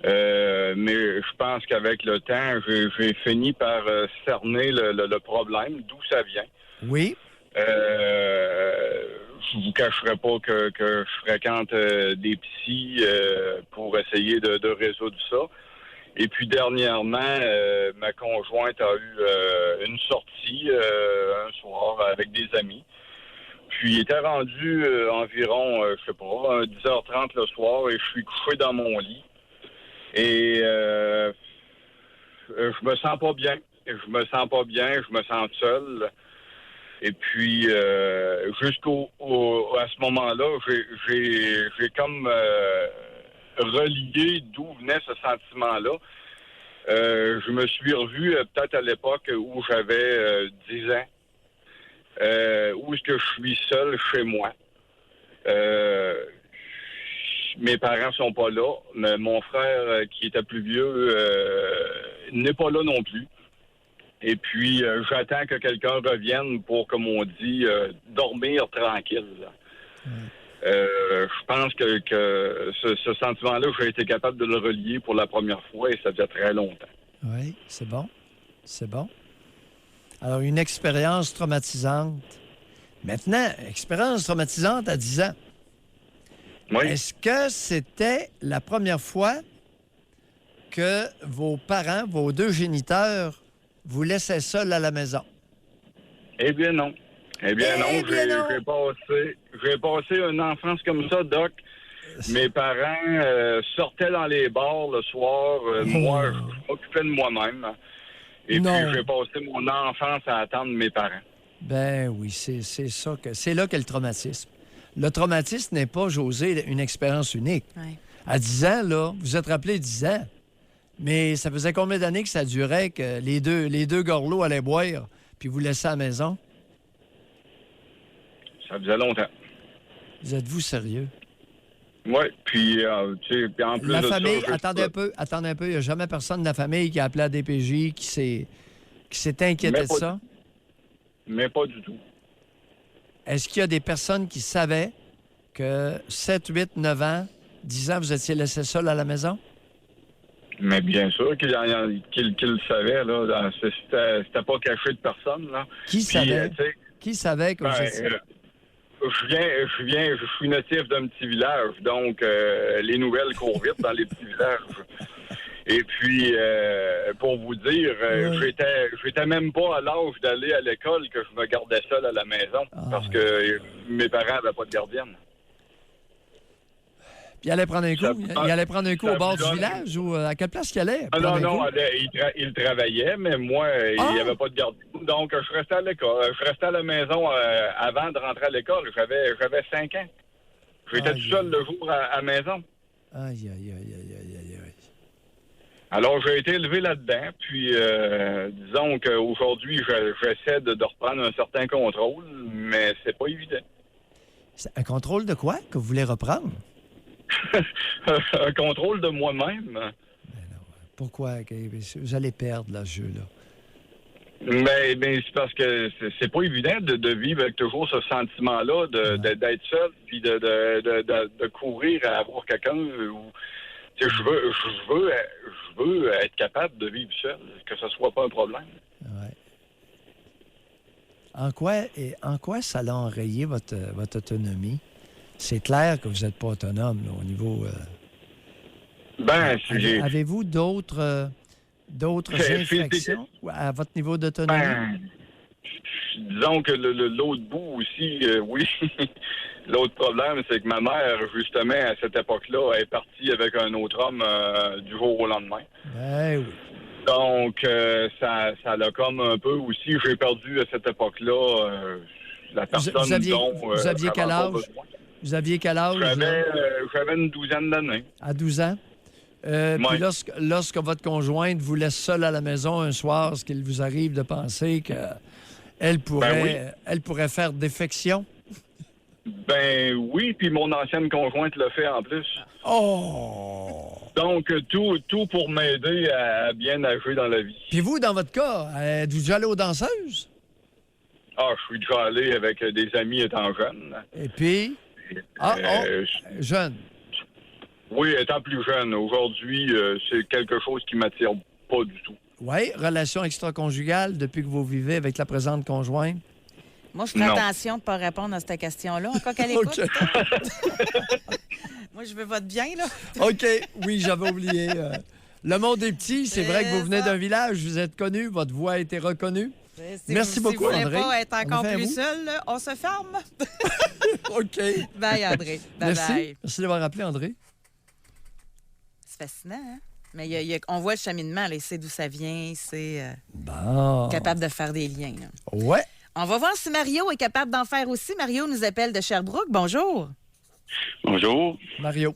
Mais je pense qu'avec le temps, j'ai fini par cerner le problème, d'où ça vient. Oui? Je vous cacherai pas que je fréquente des psys pour essayer de résoudre ça. Et puis dernièrement, ma conjointe a eu une sortie un soir avec des amis. Puis il était rendu environ, je sais pas, 10h30 le soir et je suis couché dans mon lit. Et je me sens pas bien. Je me sens seul. Et puis, à ce moment-là, j'ai comme relié d'où venait ce sentiment-là. Je me suis revu peut-être à l'époque où j'avais 10 ans, où est-ce que je suis seul chez moi. Mes parents sont pas là, mais mon frère, qui était plus vieux, n'est pas là non plus. Et puis, j'attends que quelqu'un revienne pour, comme on dit, dormir tranquille. Je pense que ce sentiment-là, j'ai été capable de le relier pour la première fois et ça fait très longtemps. Oui, c'est bon. C'est bon. Alors, une expérience traumatisante. Maintenant, expérience traumatisante à 10 ans. Oui. Est-ce que c'était la première fois que vos parents, vos deux géniteurs, vous laissaient seuls à la maison? Eh bien non. Eh bien non. J'ai passé une enfance comme ça, Doc. Mes parents sortaient dans les bars le soir. Moi, je m'occupais de moi-même. Et Non. puis, j'ai passé mon enfance à attendre mes parents. Ben oui, c'est ça que c'est là qu'est le traumatisme. Le traumatisme n'est pas, José, une expérience unique. Ouais. À 10 ans, là, vous êtes rappelé 10 ans. Mais ça faisait combien d'années que ça durait que les deux gorlots allaient boire puis vous laissaient à la maison? Ça faisait longtemps. Vous êtes-vous sérieux? Oui, puis, tu sais, puis en plus La de famille, ça... attendez un peu, il n'y a jamais personne de la famille qui a appelé à DPJ, qui s'est inquiété Mais de pas ça? Mais pas du tout. Est-ce qu'il y a des personnes qui savaient que 7, 8, 9 ans, 10 ans, vous étiez laissé seul à la maison? Mais bien sûr qu'il le savait, là. C'était pas caché de personne, là. Qui Puis, savait? tu sais, Qui savait que vous ben, étiez... Je suis natif d'un petit village, donc les nouvelles courent vite dans les petits villages. Et puis, pour vous dire, j'étais même pas à l'âge d'aller à l'école que je me gardais seul à la maison parce que mes parents n'avaient pas de gardienne. Puis il allait prendre un coup? Il allait prendre un coup au bord du village ou à quelle place qu'il allait? Non, il travaillait, mais moi, il n'y avait pas de gardienne. Donc, je restais à l'école. Je restais à la maison avant de rentrer à l'école. J'avais 5 ans. J'étais tout seul le jour à la maison. Aïe. Alors, j'ai été élevé là-dedans, puis disons qu'aujourd'hui, j'essaie de reprendre un certain contrôle, mais c'est pas évident. Un contrôle de quoi que vous voulez reprendre? Un contrôle de moi-même. Mais non, pourquoi? Vous allez perdre, là, ce jeu-là. Mais c'est parce que c'est pas évident de vivre avec toujours ce sentiment-là, d'être seul, puis de courir à avoir quelqu'un où... Je veux être capable de vivre seul, que ce soit pas un problème. Ouais. En quoi ça a enrayé votre autonomie? C'est clair que vous n'êtes pas autonome là, au niveau... Avez-vous d'autres infractions à votre niveau d'autonomie? Disons que l'autre bout aussi, oui. L'autre problème, c'est que ma mère, justement, à cette époque-là, est partie avec un autre homme du jour au lendemain. Ben oui. Donc, ça l'a comme un peu aussi. J'ai perdu à cette époque-là la personne dont... Vous aviez quel âge? Vous aviez quel âge? J'avais une douzaine d'années. À 12 ans? Puis lorsque votre conjointe vous laisse seule à la maison un soir, est-ce qu'il vous arrive de penser qu'elle pourrait faire défection? Ben oui, puis mon ancienne conjointe l'a fait en plus. Oh! Donc, tout pour m'aider à bien nager dans la vie. Puis vous, dans votre cas, êtes-vous déjà allé aux danseuses? Ah, je suis déjà allé avec des amis étant jeune. Et puis? Jeune. Oui, étant plus jeune. Aujourd'hui, c'est quelque chose qui m'attire pas du tout. Oui, relation extra-conjugale depuis que vous vivez avec la présente conjointe? Moi, je ferai attention de ne pas répondre à cette question-là, encore qu'elle écoute. Moi, je veux votre bien, là. OK. Oui, j'avais oublié. Le monde est petit. C'est vrai que vous venez d'un village. Vous êtes connu. Votre voix a été reconnue. Merci beaucoup, André. Si vous voulez pas être encore plus seul, là, on se ferme. OK. Bye, André. Bye. Merci d'avoir appelé, André. C'est fascinant, hein? Mais on voit le cheminement. Là, il sait d'où ça vient. C'est capable de faire des liens. Là. Ouais. On va voir si Mario est capable d'en faire aussi. Mario nous appelle de Sherbrooke. Bonjour. Bonjour. Mario.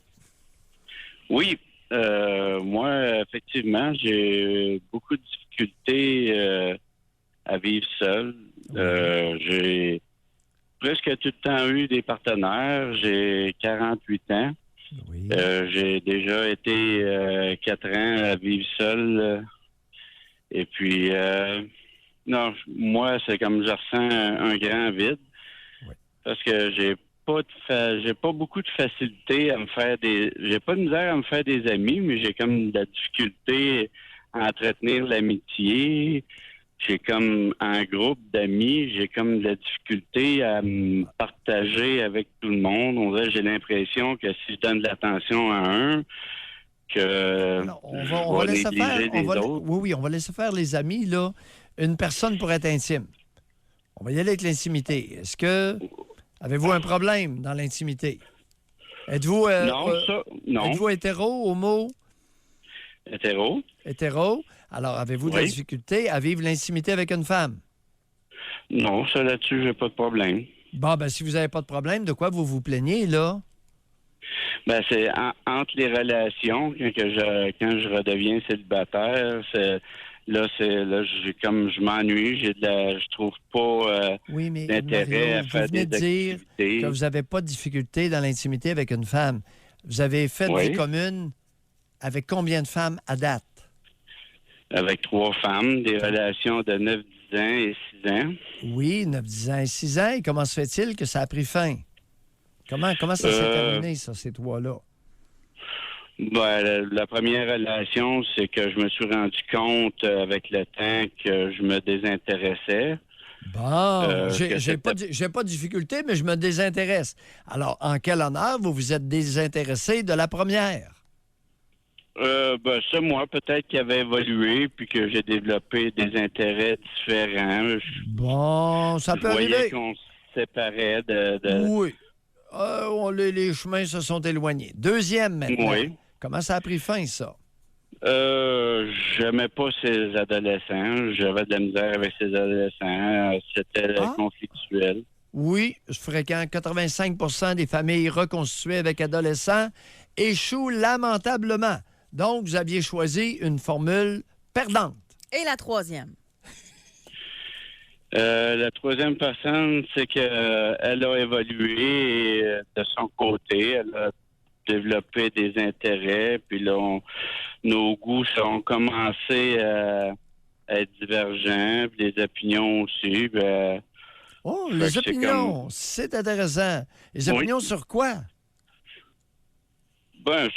Oui. Moi, effectivement, j'ai beaucoup de difficultés à vivre seul. J'ai presque tout le temps eu des partenaires. J'ai 48 ans. Oui. J'ai déjà été 4 ans à vivre seul. Et puis... non, moi, c'est comme je ressens un grand vide. Oui. Parce que j'ai pas beaucoup de facilité à me faire j'ai pas de misère à me faire des amis, mais j'ai comme de la difficulté à entretenir l'amitié. J'ai comme un groupe d'amis, j'ai comme de la difficulté à me partager avec tout le monde. On dirait, j'ai l'impression que si je donne de l'attention à un, que on va laisser faire. Oui, on va laisser faire les amis, là. Une personne pour être intime. On va y aller avec l'intimité. Avez-vous un problème dans l'intimité? Êtes-vous non. Êtes-vous hétéro, homo? Hétéro. Hétéro. Alors, avez-vous de la difficulté à vivre l'intimité avec une femme? Non, ça là-dessus, j'ai pas de problème. Bon, si vous n'avez pas de problème, de quoi vous vous plaignez, là? C'est entre les relations, quand je redeviens célibataire, je m'ennuie, je trouve pas d'intérêt à faire des activités. Vous venez de dire que vous n'avez pas de difficulté dans l'intimité avec une femme. Vous avez fait vie commune avec combien de femmes à date? Avec 3 femmes, des relations de 9, 10 ans et 6 ans. Oui, 9, 10 ans et 6 ans. Et comment se fait-il que ça a pris fin? Comment ça s'est terminé, ça, ces 3-là? La première relation, c'est que je me suis rendu compte avec le temps que je me désintéressais. Bon, que j'ai pas de difficulté, mais je me désintéresse. Alors, en quel honneur vous vous êtes désintéressé de la première? Ça, moi, peut-être qu'il avait évolué puis que j'ai développé des intérêts différents. Bon, ça Je peut voyais arriver. qu'on se séparait de... Oui. Les chemins se sont éloignés. Deuxième, maintenant. Oui. Comment ça a pris fin, ça? J'aimais pas ces adolescents. J'avais de la misère avec ces adolescents. C'était conflictuel. Oui, je fréquente 85 des familles reconstituées avec adolescents échouent lamentablement. Donc, vous aviez choisi une formule perdante. Et la troisième? La troisième personne, c'est qu'elle a évolué de son côté. Elle a développé des intérêts. Puis là, nos goûts ont commencé à être divergents. Puis les opinions aussi. Oh, les opinions, c'est intéressant. Les opinions sur quoi?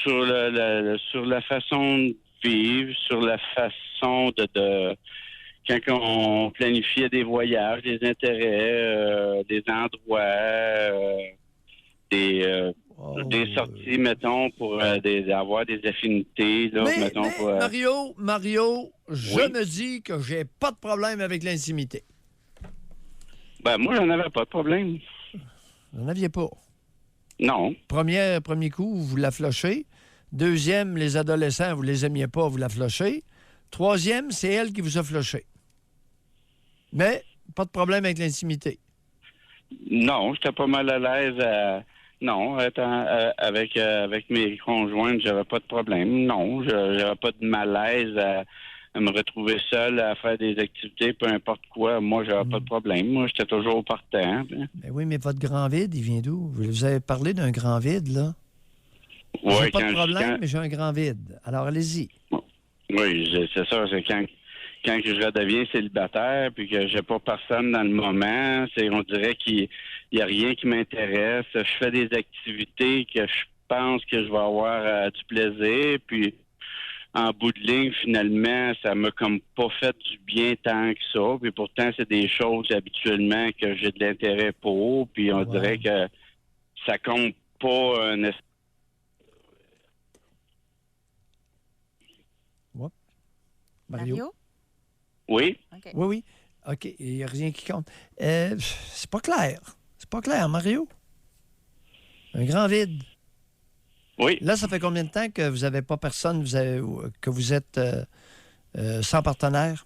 Sur la façon de vivre, sur la façon de quand on planifiait des voyages, des intérêts, des endroits, des sorties, mettons, pour avoir des affinités. Là, Mario, je me dis que j'ai pas de problème avec l'intimité. Moi, j'en avais pas de problème. Vous n'en aviez pas? Non. Premier coup, vous la flochez. Deuxième, les adolescents, vous les aimiez pas, vous la flochez. Troisième, c'est elle qui vous a floché. Mais, pas de problème avec l'intimité. Non, j'étais pas mal à l'aise avec mes conjointes, j'avais pas de problème. Non, j'avais pas de malaise à me retrouver seul à faire des activités, peu importe quoi. Moi, j'avais pas de problème. Moi, j'étais toujours partant. Ben oui, mais votre grand vide, il vient d'où? Vous avez parlé d'un grand vide, là? Oui, j'ai pas de problème, mais j'ai un grand vide. Alors, allez-y. Oui, c'est ça. C'est quand je redeviens célibataire puis que j'ai pas personne dans le moment, on dirait qu'il y a rien qui m'intéresse. Je fais des activités que je pense que je vais avoir du plaisir, puis en bout de ligne, finalement, ça m'a comme pas fait du bien tant que ça. Puis pourtant, c'est des choses habituellement que j'ai de l'intérêt pour. Puis on dirait que ça compte pas Mario? Oui? Okay. Oui. OK, il n'y a rien qui compte. C'est pas clair. C'est pas clair, Mario. Un grand vide. Oui. Là, ça fait combien de temps que vous n'avez pas personne, que vous êtes sans partenaire?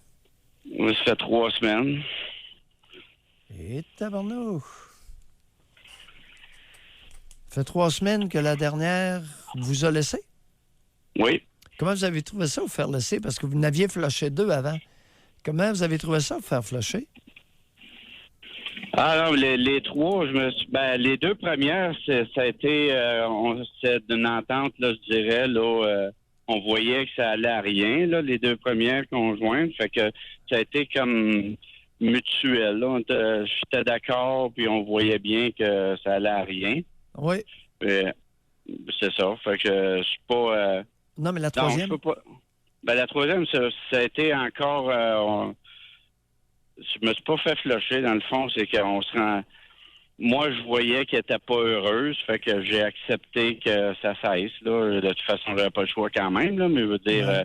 Ça fait 3 semaines. Et tabarnouche. Ça fait 3 semaines que la dernière vous a laissé? Oui. Comment vous avez trouvé ça, vous faire laisser? Parce que vous n'aviez flashé 2 avant. Comment vous avez trouvé ça, vous faire flasher? Ah non, les 3, les 2 premières, ça a été c'est d'une entente, là, je dirais, là, on voyait que ça allait à rien, là, les 2 premières conjointes. Fait que ça a été comme mutuel. Là. J'étais d'accord, puis on voyait bien que ça allait à rien. Oui. C'est ça. Fait que je suis pas. Non, mais la troisième? Non, je peux pas. La troisième, ça a été encore. Je me suis pas fait flusher, dans le fond, c'est qu'on se rend. Moi, je voyais qu'elle était pas heureuse, fait que j'ai accepté que ça cesse. Là. De toute façon, j'avais pas le choix quand même, là, mais je veux dire,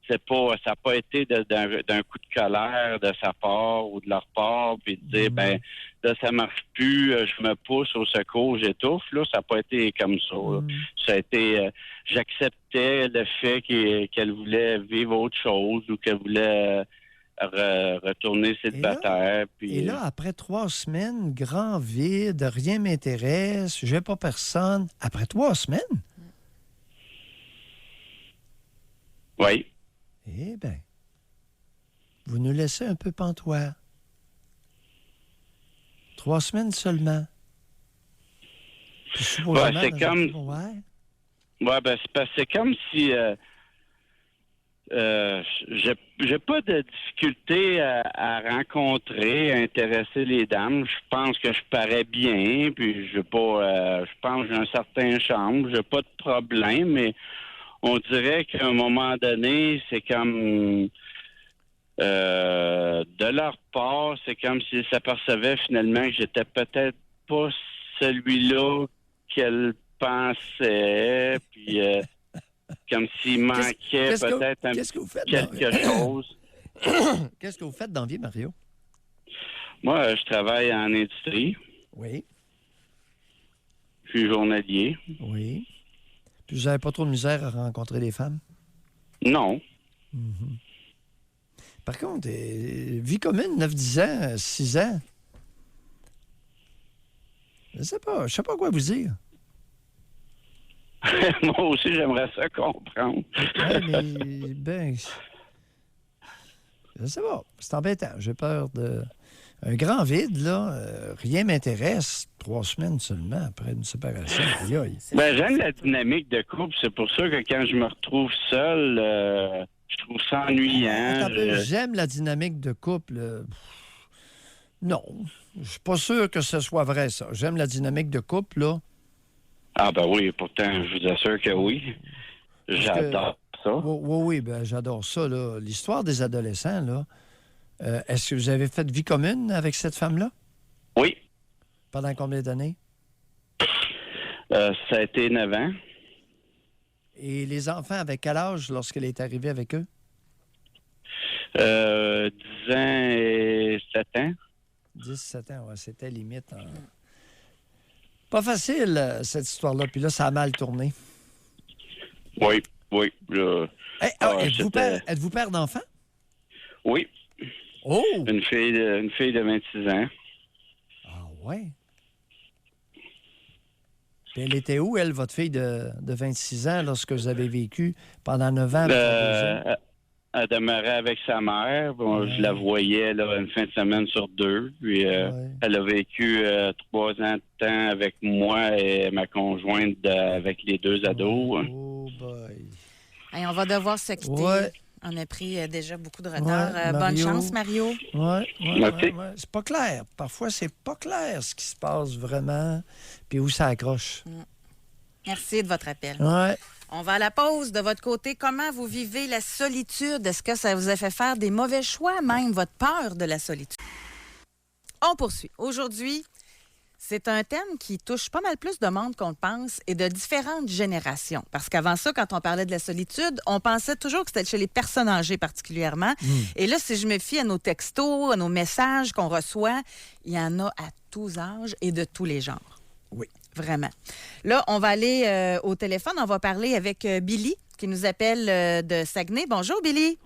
ça n'a pas été d'un coup de colère de sa part ou de leur part, puis de dire, là, ça marche plus, je me pousse au secours, j'étouffe. Là, ça n'a pas été comme ça. Là. Ça a été, j'acceptais le fait qu'elle voulait vivre autre chose ou qu'elle voulait retourner célibataire. Et là, après 3 semaines, grand vide, rien m'intéresse, j'ai pas personne. Après 3 semaines? Oui. Eh bien, vous nous laissez un peu pantois. 3 semaines seulement. Puis c'est comme... c'est comme si... j'ai pas de difficulté à rencontrer, à intéresser les dames. Je pense que je parais bien, puis je pense que j'ai un certain charme. J'ai pas de problème, mais on dirait qu'à un moment donné, c'est comme De leur part, c'est comme s'ils s'apercevaient finalement que j'étais peut-être pas celui-là qu'elle pensait, puis comme s'il manquait peut-être quelque chose. Qu'est-ce que vous faites dans la vie, Mario? Moi, je travaille en industrie. Oui. Je suis journalier. Oui. Puis vous n'avez pas trop de misère à rencontrer des femmes? Non. Mm-hmm. Par contre, vie commune, 9-10 ans, 6 ans. Je sais pas quoi vous dire. Moi aussi, j'aimerais ça comprendre. Ouais, mais, je sais pas. C'est embêtant. J'ai peur de... Un grand vide, là, rien m'intéresse. 3 semaines seulement après une séparation. Aïe, aïe. J'aime la dynamique de couple. C'est pour ça que quand je me retrouve seul, je trouve ça ennuyant. Attends un peu, j'aime la dynamique de couple. Non. Je suis pas sûr que ce soit vrai, ça. J'aime la dynamique de couple, là. Ah ben oui, pourtant, je vous assure que oui. J'adore ça. Oui, j'adore ça, là. L'histoire des adolescents, là. Est-ce que vous avez fait vie commune avec cette femme-là? Oui. Pendant combien d'années? Ça a été 9 ans. Et les enfants, avec quel âge lorsqu'elle est arrivée avec eux? 10 ans et 7 ans. 17 ans, ouais, c'était limite. Pas facile, cette histoire-là. Puis là, ça a mal tourné. Oui. Là, êtes-vous père d'enfants? Oui. Oh! Une fille de 26 ans. Ah ouais? Puis elle était où, elle, votre fille de 26 ans, lorsque vous avez vécu pendant 9 ans? Elle demeurait avec sa mère. Bon, je la voyais là, une fin de semaine sur 2. Puis elle a vécu 3 ans de temps avec moi et ma conjointe avec les 2 ados. Oh boy! Hey, on va devoir se quitter. Ouais. On a pris déjà beaucoup de retard. Ouais, Bonne chance, Mario. Oui. Merci. C'est pas clair. Parfois, c'est pas clair ce qui se passe vraiment, puis où ça accroche. Merci de votre appel. Ouais. On va à la pause. De votre côté, comment vous vivez la solitude? Est-ce que ça vous a fait faire des mauvais choix, même votre peur de la solitude? On poursuit. Aujourd'hui, c'est un thème qui touche pas mal plus de monde qu'on le pense et de différentes générations. Parce qu'avant ça, quand on parlait de la solitude, on pensait toujours que c'était chez les personnes âgées particulièrement. Et là, si je me fie à nos textos, à nos messages qu'on reçoit, il y en a à tous âges et de tous les genres. Oui. Vraiment. Là, on va aller au téléphone. On va parler avec Billy, qui nous appelle de Saguenay. Bonjour, Billy.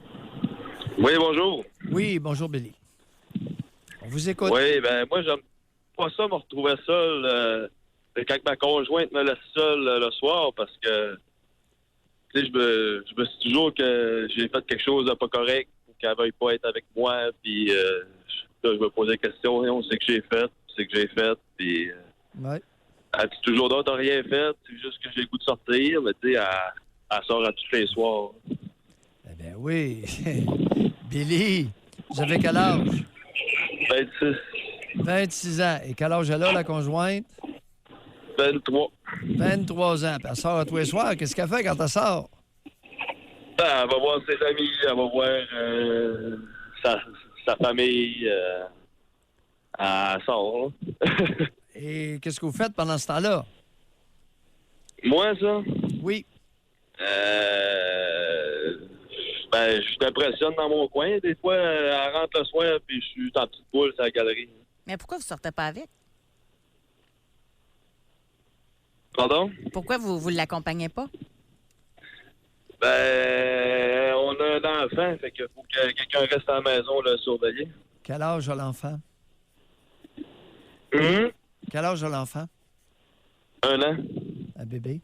Oui, bonjour. Oui, bonjour, Billy. On vous écoute. Oui, moi, j'aime pas ça, me retrouver seul quand ma conjointe me laisse seul le soir, parce que, tu sais, je me suis toujours que j'ai fait quelque chose de pas correct, ou qu'elle veuille pas être avec moi, puis là, je me posais des questions, on sait que j'ai fait, puis... Ouais. Elle dit toujours, non, t'as rien fait, c'est juste que j'ai le goût de sortir, mais tu sais, elle sort à tous les soirs. Eh bien oui. Billy, vous avez quel âge? 26. 26 ans. Et quel âge elle a, la conjointe? 23. 23 ans. Puis elle sort à tous les soirs. Qu'est-ce qu'elle fait quand elle sort? Elle va voir ses amis, elle va voir sa famille. Elle sort, là. Et qu'est-ce que vous faites pendant ce temps-là? Moi, ça? Oui. Je m'impressionne dans mon coin. Des fois, elle rentre le soir, puis je suis en petite boule sur la galerie. Mais pourquoi vous ne sortez pas avec? Pardon? Pourquoi vous ne l'accompagnez pas? On a un enfant, fait qu'il faut que quelqu'un reste à la maison, le surveiller. Quel âge a l'enfant? Quel âge a l'enfant? 1 an. Un bébé?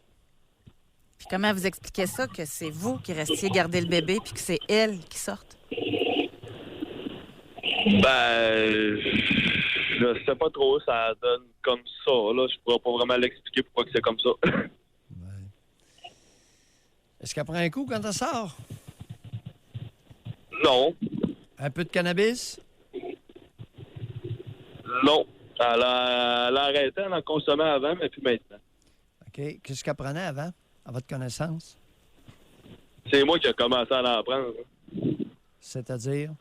Puis comment vous expliquez ça, que c'est vous qui restiez garder le bébé puis que c'est elle qui sorte? Je sais pas trop, ça donne comme ça. Là, je pourrais pas vraiment l'expliquer pourquoi que c'est comme ça. Ouais. Est-ce qu'elle prend un coup quand elle sort? Non. Un peu de cannabis? Non. Elle a arrêté, elle en consommait avant, mais plus maintenant. OK. Qu'est-ce qu'elle prenait avant, à votre connaissance? C'est moi qui ai commencé à en prendre. C'est-à-dire?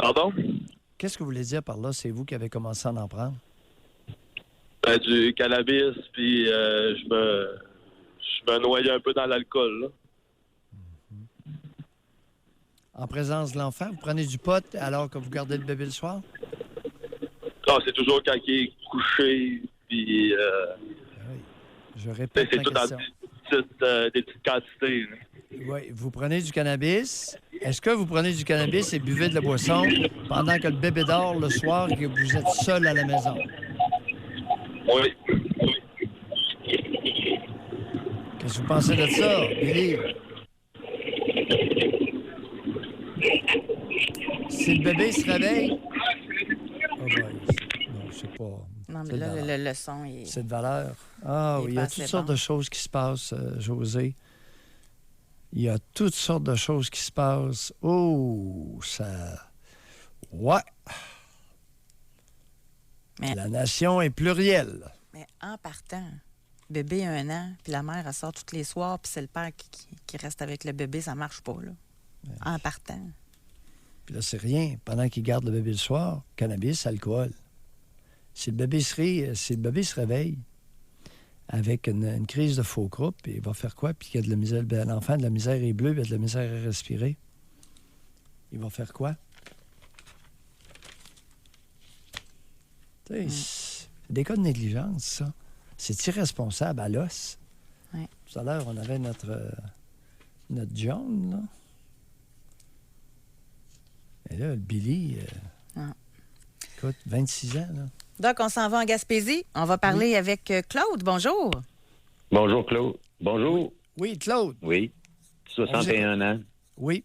Pardon? Qu'est-ce que vous voulez dire par là? C'est vous qui avez commencé à en prendre? Ben, du cannabis, puis je me noyais un peu dans l'alcool, là. En présence de l'enfant, vous prenez du pot alors que vous gardez le bébé le soir? Non, c'est toujours quand il est couché, puis Oui. Je répète c'est ma tout dans question. des petites quantités, là. Oui, vous prenez du cannabis. Est-ce que vous prenez du cannabis et buvez de la boisson pendant que le bébé dort le soir et que vous êtes seul à la maison? Oui. Qu'est-ce que vous pensez de ça, Billy? Si le bébé se réveille... Oh boy. Non, c'est pas... Non, mais c'est là, de valeur. le son est... C'est de valeur. Ah Il est oui, il y pas a assez toutes sortes bon. de choses qui se passent, José. Il y a toutes sortes de choses qui se passent. Oh, ça... Ouais. Mais- La nation est plurielle. Mais en partant, bébé a 1 an, puis la mère, elle sort tous les soirs, puis c'est le père qui reste avec le bébé, ça marche pas, là. En partant. Puis là, c'est rien. Pendant qu'il garde le bébé le soir, cannabis, alcool. Si le bébé se réveille avec une crise de faux croup, il va faire quoi? Puis qu'il y a de la misère, l'enfant de la misère est bleu, il a de la misère à respirer. Il va faire quoi? Tu sais, c'est des cas de négligence, ça. C'est irresponsable à l'os. Ouais. Tout à l'heure, on avait notre John, là. Et là, le Billy, écoute, 26 ans, là. Donc, on s'en va en Gaspésie. On va parler avec Claude. Bonjour. Bonjour, Claude. Bonjour. Oui, Claude. Oui. 61 ans. Oui.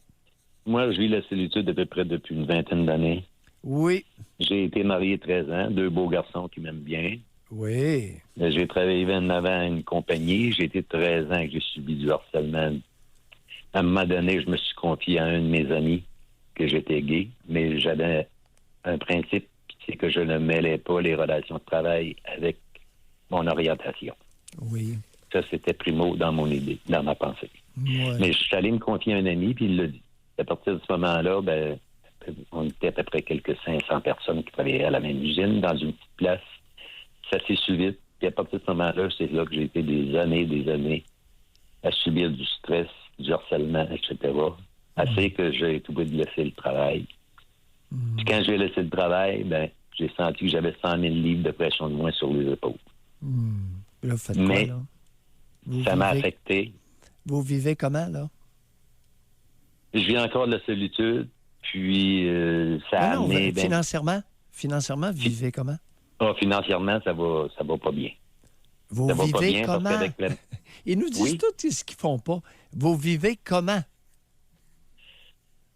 Moi, je vis la solitude à peu près depuis une vingtaine d'années. Oui. J'ai été marié 13 ans, 2 beaux garçons qui m'aiment bien. Oui. J'ai travaillé 29 ans à une compagnie. J'ai été 13 ans que j'ai subi du harcèlement. À un moment donné, je me suis confié à un de mes amis que j'étais gay, mais j'avais un principe, c'est que je ne mêlais pas les relations de travail avec mon orientation. Oui. Ça, c'était primo dans mon idée, dans ma pensée. Ouais. Mais je suis allé me confier à un ami, puis il l'a dit. À partir de ce moment-là, ben, on était à peu près quelques 500 personnes qui travaillaient à la même usine, dans une petite place. Ça s'est su vite. Puis à partir de ce moment-là, c'est là que j'ai été des années à subir du stress, du harcèlement, etc. Assez que j'ai été obligé de laisser le travail. Puis quand j'ai laissé le travail, ben, j'ai senti que j'avais 100 000 livres de pression de moins sur les épaules. Là, vous faites Mais quoi, là? Vous ça m'a vivez- affecté. Vous vivez comment, là? Je vis encore de la solitude, puis ça a Non, amené... financièrement, vous vivez comment? Financièrement, ça va pas bien. Vous Ça va pas vivez bien parce comment? qu'avec la- Ils nous disent Oui. tout ce qu'ils font pas. Vous vivez comment?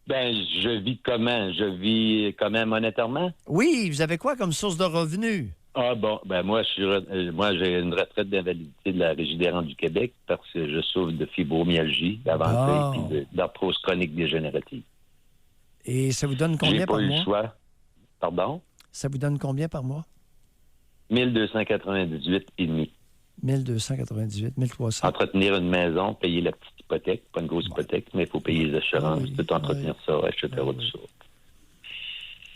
Ben, je vis comment? Je vis comment monétairement? Oui, vous avez quoi comme source de revenus? Ah bon, ben moi, moi j'ai une retraite d'invalidité de la Régie des rentes du Québec parce que je souffre de fibromyalgie avancée Bon. et d'arthrose chronique dégénérative. Et ça vous donne combien J'ai par pas eu le mois? choix. Pardon? Ça vous donne combien par mois? 1298,5. 1298, 1300. Entretenir une maison, payer la petite hypothèque, pas une grosse hypothèque, mais il faut payer les assurances, Oui, tout entretenir ça, etc. oui. Tout ça.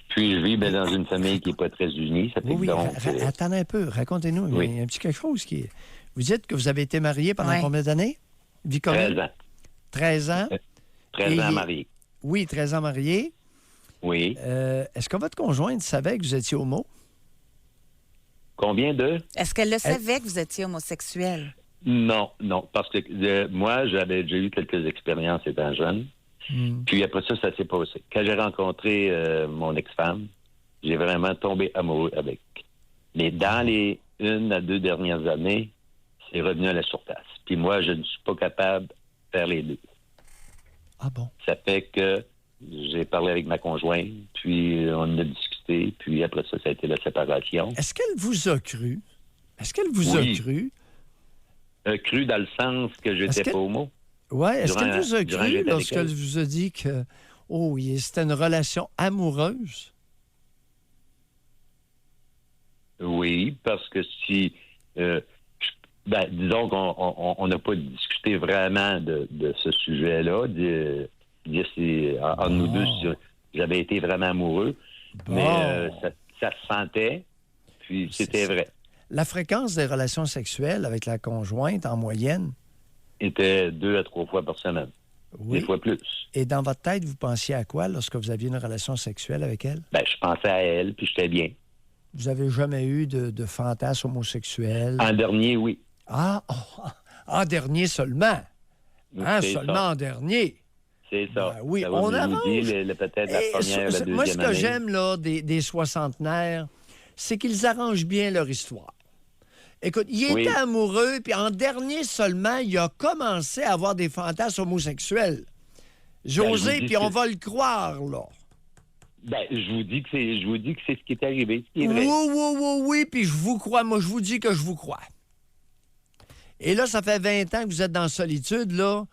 Puis je vis dans une famille qui n'est pas très unie. Ça fait Oui, que oui. donc, Attendez un peu. Racontez-nous. Oui. Il y a un petit quelque chose qui est... Vous dites que vous avez été marié pendant Ouais. combien d'années? Vie commune? 13 ans. 13 ans. 13 ans Et- marié. Oui, 13 ans marié. Oui. Est-ce que votre conjointe savait que vous étiez homo? Combien de? Est-ce qu'elle le savait que vous étiez homosexuel? Non, parce que moi, j'avais déjà eu quelques expériences étant jeune. Puis après ça, ça s'est passé. Quand j'ai rencontré mon ex-femme, j'ai vraiment tombé amoureux avec. Mais dans les 1 à 2 dernières années, c'est revenu à la surface. Puis moi, je ne suis pas capable de faire les deux. Ah bon? Ça fait que j'ai parlé avec ma conjointe, puis on a discuté, puis après ça, ça a été la séparation. Est-ce qu'elle vous a cru? Est-ce qu'elle vous Oui. a cru? Cru dans le sens que Est-ce j'étais que- pas homo. Oui, est-ce Durant- qu'elle vous a durant que cru j'étais avec lorsqu'elle elle. vous a dit que c'était une relation amoureuse? Oui, parce que si... disons qu'on n'a pas discuté vraiment de ce sujet-là. En nous deux, j'avais été vraiment amoureux. Bon. Mais ça se sentait, puis c'était vrai. La fréquence des relations sexuelles avec la conjointe, en moyenne? Était 2 à 3 fois par semaine. Oui. Des fois plus. Et dans votre tête, vous pensiez à quoi lorsque vous aviez une relation sexuelle avec elle? Ben, je pensais à elle, puis j'étais bien. Vous avez jamais eu de fantasme homosexuel? En dernier, oui. Ah, en dernier seulement. Hein, C'est seulement ça. en dernier. C'est ça. Ben oui, Ça va on nous avance. dire peut-être la première, la deuxième Moi, ce que année. j'aime là, des soixantenaires, c'est qu'ils arrangent bien leur histoire. Écoute, il Oui. était amoureux, puis en dernier seulement, il a commencé à avoir des fantasmes homosexuels. je vous José, dis puis on que- va le croire, là. Ben, je vous dis que c'est ce qui est arrivé, ce qui est vrai. Oui, puis je vous crois. Moi, je vous dis que je vous crois. Et là, ça fait 20 ans que vous êtes dans la solitude, là.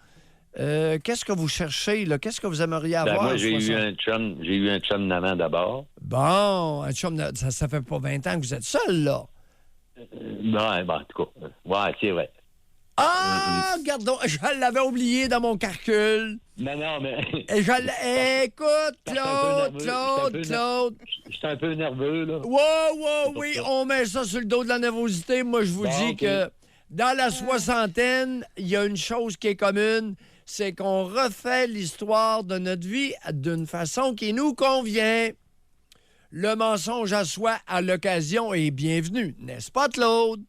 Qu'est-ce que vous cherchez, là? Qu'est-ce que vous aimeriez Ben, avoir? moi, à j'ai 60? eu un chum d'avant d'abord. Bon, un chum, ça fait pas 20 ans que vous êtes seul, là. Non, ben, en tout cas, ouais, c'est vrai. Ah, regardons, je l'avais oublié dans mon calcul. Non, mais... Et écoute, Claude. J'étais un peu nerveux, là. Oui, on met ça sur le dos de la nervosité. Moi, je vous Bon, dis ok. que dans la soixantaine, il y a une chose qui est commune, c'est qu'on refait l'histoire de notre vie d'une façon qui nous convient. Le mensonge à soi à l'occasion est bienvenu, n'est-ce pas, Claude?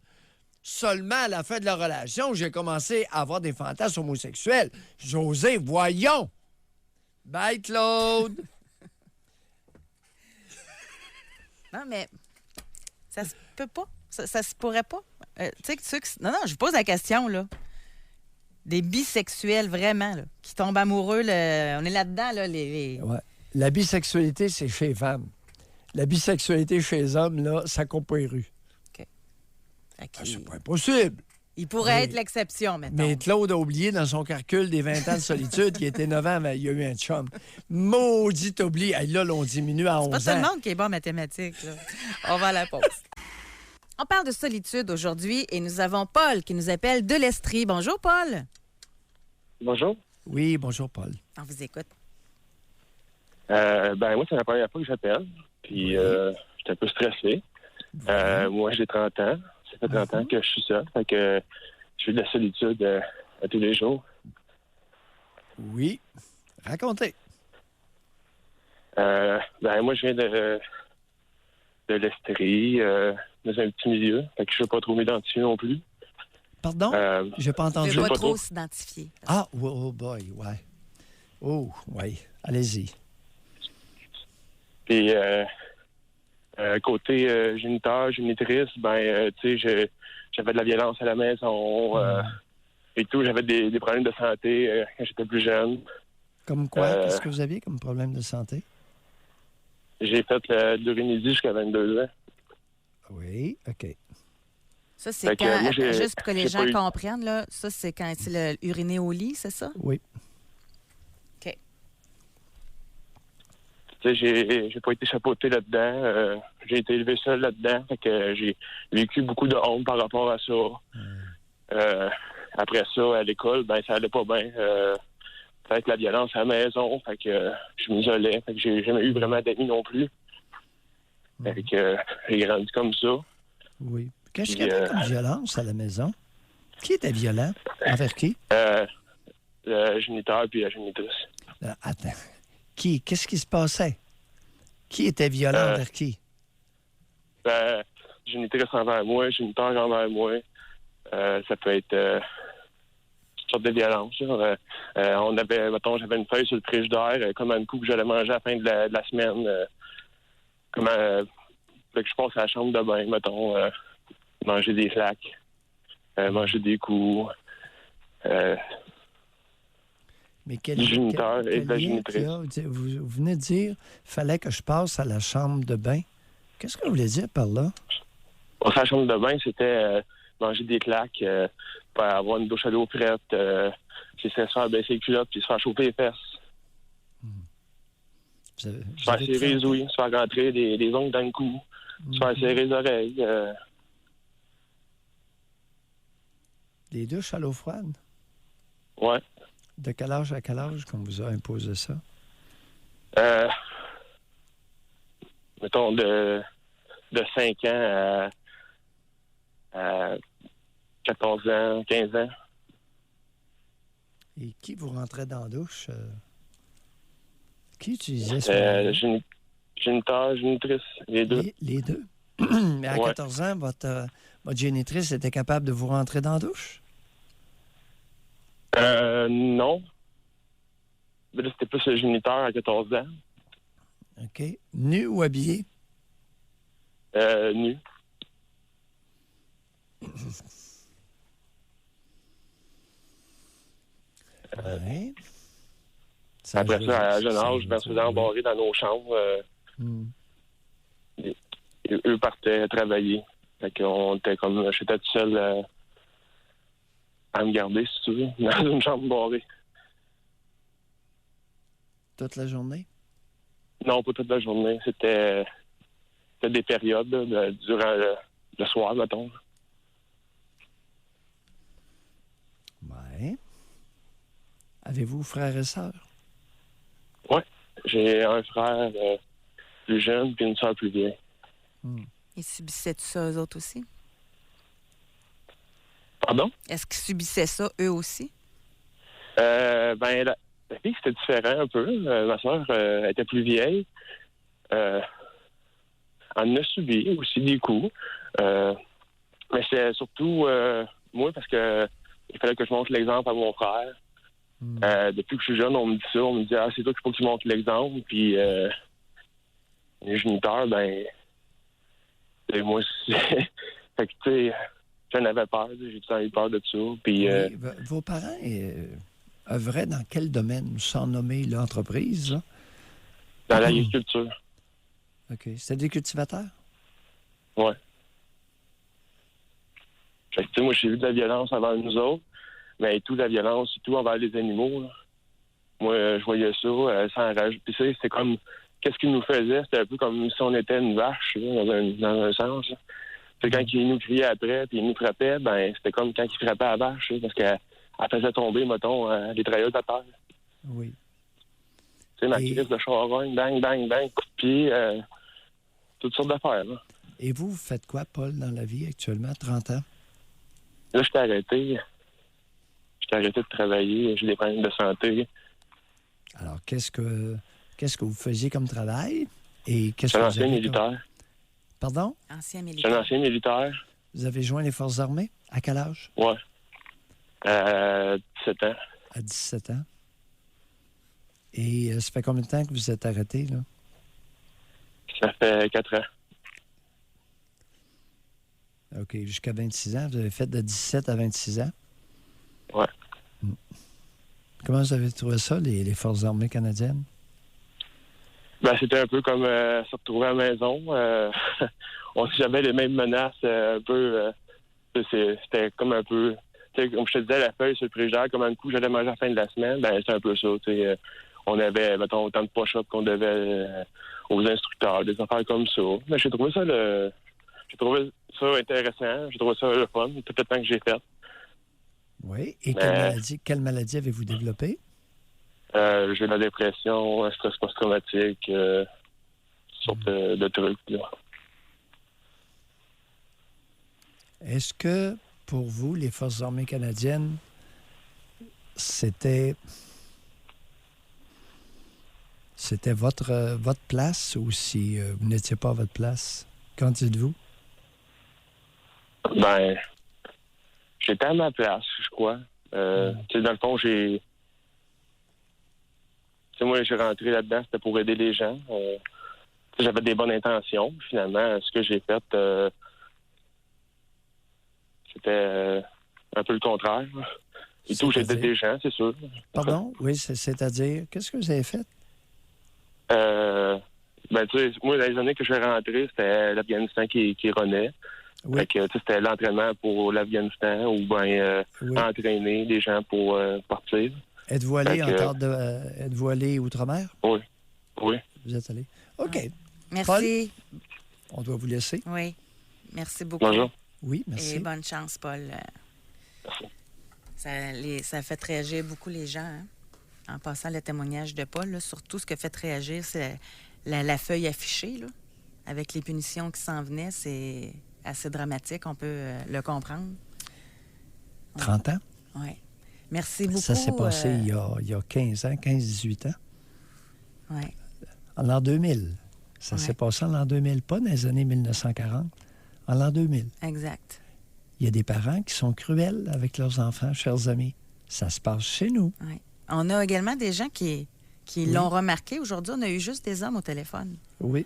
Seulement à la fin de la relation, j'ai commencé à avoir des fantasmes homosexuels. José, voyons! Bye, Claude! Non, mais ça se peut pas. Ça se pourrait pas. Tu sais, ceux qui... Non, je vous pose la question, là. Des bisexuels, vraiment, là, qui tombent amoureux, on est là-dedans, là, Ouais. La bisexualité, c'est chez les femmes. La bisexualité chez les hommes, là, ça coupe pas les rues. C'est pas impossible. Il pourrait Oui. être l'exception, maintenant. Mais Claude a oublié dans son calcul des 20 ans de solitude qu'il était 9 ans, mais il y a eu un chum. Maudit oubli. Hey, là, on diminue à 11 ans. C'est pas tout le monde qui est bon en mathématiques, là. On va à la pause. On parle de solitude aujourd'hui et nous avons Paul qui nous appelle de l'Estrie. Bonjour, Paul. Bonjour. Oui, bonjour, Paul. On vous écoute. Moi, c'est la première fois que j'appelle. Puis, j'étais un peu stressé. Moi, j'ai 30 ans. Ça fait 30 ans que je suis seul. Fait que je fais de la solitude à tous les jours. Oui. Racontez. Moi, je viens de l'Estrie, dans un petit milieu. Fait que je ne veux pas trop m'identifier non plus. Pardon? J'ai pas entendu. Je ne veux pas trop s'identifier. Ah, oh boy, ouais. Oh, oui. Allez-y. Puis, côté géniteur, génitrice, tu sais, j'avais de la violence à la maison et tout. J'avais des problèmes de santé quand j'étais plus jeune. Comme quoi? Qu'est-ce que vous aviez comme problème de santé? J'ai fait de l'urinésie jusqu'à 22 ans. Oui, OK. Ça, c'est Fait que, quand, moi, j'ai- juste pour que les j'ai gens pas eu- comprennent, là, ça, c'est quand c'est le uriné au lit, c'est ça? Oui. OK. Tu sais, j'ai pas été chapeauté là-dedans. J'ai été élevé seul là-dedans. Fait que j'ai vécu beaucoup de honte par rapport à ça. Après ça, à l'école, ça allait pas bien. Avec la violence à la maison. Fait que je m'isolais. Fait que j'ai jamais eu vraiment d'amis non plus. Fait que j'ai grandi comme ça. Oui. Qu'est-ce qu'il y avait comme violence à la maison? Qui était violent? Envers qui? Le géniteur puis la génitrice. Attends. Qui? Qu'est-ce qui se passait? Qui était violent envers qui? Génitrice envers moi, géniteur envers moi. Ça peut être toutes sortes de violences. On avait, mettons, j'avais une feuille sur le frigidaire, comme un coup que j'allais manger à la fin de la semaine. Fait que je passe à la chambre de bain, mettons, manger des flaques, manger des coups. Mais quel du géniteur et de la lien génitrice. qu'il y a? Vous venez de dire fallait que je passe à la chambre de bain. Qu'est-ce que vous voulez dire par là? Passer à la chambre de bain, c'était manger des claques, avoir une douche à l'eau frette, se faire baisser les culottes puis se faire chauffer les fesses. Se faire serrer les ouïes, se faire rentrer des ongles dans le cou, se faire serrer les oreilles. Des douches à l'eau froide? Ouais. De quel âge à quel âge qu'on vous a imposé ça? mettons, de 5 ans à 14 ans, 15 ans. Et qui vous rentrait dans la douche? Qui utilisait ce Géniteur, génitrice, les deux. Les deux? Mais à 14 ans, votre génitrice était capable de vous rentrer dans la douche? Non. Mais là, c'était plus le géniteur à 14 ans. OK. Nu ou habillé? Nu. Ouais. Après ça, à jeune âge, on se faisait embarrer dans nos chambres. Et eux partaient travailler. Fait qu'on était comme... J'étais tout seul à me garder, si tu veux, dans une chambre barrée. Toute la journée? Non, pas toute la journée. C'était des périodes là, durant le soir, mettons. Oui. Avez-vous frères et sœurs? Oui. J'ai un frère plus jeune puis une sœur plus vieille. Ils subissaient tout ça, eux autres aussi? Pardon? Est-ce qu'ils subissaient ça, eux aussi? La fille, c'était différent un peu. Ma sœur était plus vieille. Elle en a subi aussi des coups. Mais c'est surtout moi, parce que il fallait que je montre l'exemple à mon frère. Depuis que je suis jeune, on me dit ça. On me dit, c'est toi qu'il faut que tu montres l'exemple. Puis les géniteurs, moi, fait que, tu sais, j'en avais peur. J'ai tout le temps eu peur de ça. Puis, oui, vos parents œuvraient dans quel domaine, sans nommer l'entreprise? Là? Dans l'agriculture. OK. C'était des cultivateurs? Oui. Fait que, tu sais, moi, j'ai vu de la violence envers nous autres, mais tout de la violence, surtout envers les animaux. Là. Moi, je voyais ça sans rage. Puis, tu sais, c'est comme, qu'est-ce qu'ils nous faisaient? C'était un peu comme si on était une vache, là, dans un sens. Là. C'est quand ils nous criaient après, puis ils nous frappaient, c'était comme quand ils frappaient la vache, là, parce qu'elle faisait tomber, mettons, les travailleurs à terre. Oui. Tu sais, ma crise de charogne, bang, bang, bang, coup de pied, toutes sortes d'affaires. Là. Et vous faites quoi, Paul, dans la vie actuellement, 30 ans? Là, je t'ai arrêté. J'ai arrêté de travailler. J'ai des problèmes de santé. Alors, qu'est-ce que vous faisiez comme travail? Et qu'est-ce Je suis que un vous ancien avez militaire. Pardon? Ancien Je suis un ancien militaire. Vous avez joint les forces armées? À quel âge? Oui. 17 ans. À 17 ans. Et ça fait combien de temps que vous êtes arrêté, là? Ça fait 4 ans. OK. Jusqu'à 26 ans. Vous avez fait de 17 à 26 ans? Oui. Comment vous avez trouvé ça, les forces armées canadiennes? C'était un peu comme se retrouver à la maison. On sait jamais les mêmes menaces. Un peu. C'était comme un peu. Comme je te disais, la feuille sur le frigidaire, comme un coup j'allais manger à la fin de la semaine, c'est un peu ça. On avait, mettons, autant de push-ups qu'on devait aux instructeurs, des affaires comme ça. Mais j'ai trouvé ça intéressant. J'ai trouvé ça le fun, tout le temps que j'ai fait. Oui. Et quelle maladie avez-vous développée? J'ai la dépression, un stress post-traumatique, sorte de trucs. Là. Est-ce que, pour vous, les Forces armées canadiennes, c'était votre place ou si vous n'étiez pas à votre place? Qu'en dites-vous? J'étais à ma place, je crois. Dans le fond, moi, j'ai rentré là-dedans, c'était pour aider les gens. J'avais des bonnes intentions. Finalement, ce que j'ai fait, c'était un peu le contraire. Et tout, j'ai aidé des gens, c'est sûr. Pardon? Oui, c'est-à-dire, qu'est-ce que vous avez fait? Moi, dans les années que je suis rentré, c'était l'Afghanistan qui renaît. Oui. Fait que, c'était l'entraînement pour l'Afghanistan ou entraîner les gens pour partir. Êtes-vous allé êtes-vous allé outre-mer? Oui. Oui. Vous êtes allé? OK. Merci. Paul, on doit vous laisser. Oui. Merci beaucoup. Bonjour. Oui, merci. Et bonne chance, Paul. Merci. Ça fait réagir beaucoup les gens, hein? En passant le témoignage de Paul, là, surtout ce qui fait réagir, c'est la feuille affichée. Là. avec les punitions qui s'en venaient, c'est assez dramatique. On peut le comprendre. 30 ans? Oui. Merci beaucoup. Ça s'est passé il y a 15 ans, 15-18 ans. Oui. En l'an 2000. Ça s'est passé en l'an 2000, pas dans les années 1940, en l'an 2000. Exact. Il y a des parents qui sont cruels avec leurs enfants, chers amis. Ça se passe chez nous. Oui. On a également des gens qui l'ont remarqué. Aujourd'hui, on a eu juste des hommes au téléphone. Oui.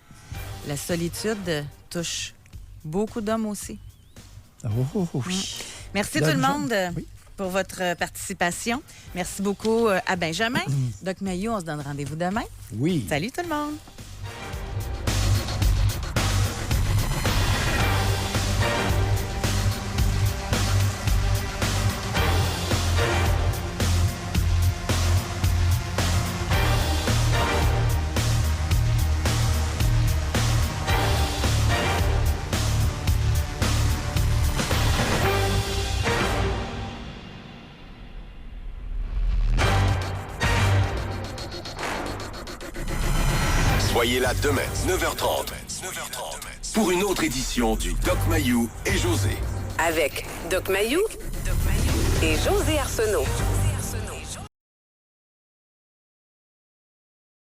La solitude touche beaucoup d'hommes aussi. Oh, oui. Merci tout le monde pour votre participation. Merci beaucoup à Benjamin. Doc Mayou, on se donne rendez-vous demain. Oui. Salut tout le monde. Soyez là demain, 9h30. Pour une autre édition du Doc Mayou et José. Avec Doc Mayou et José Arsenault.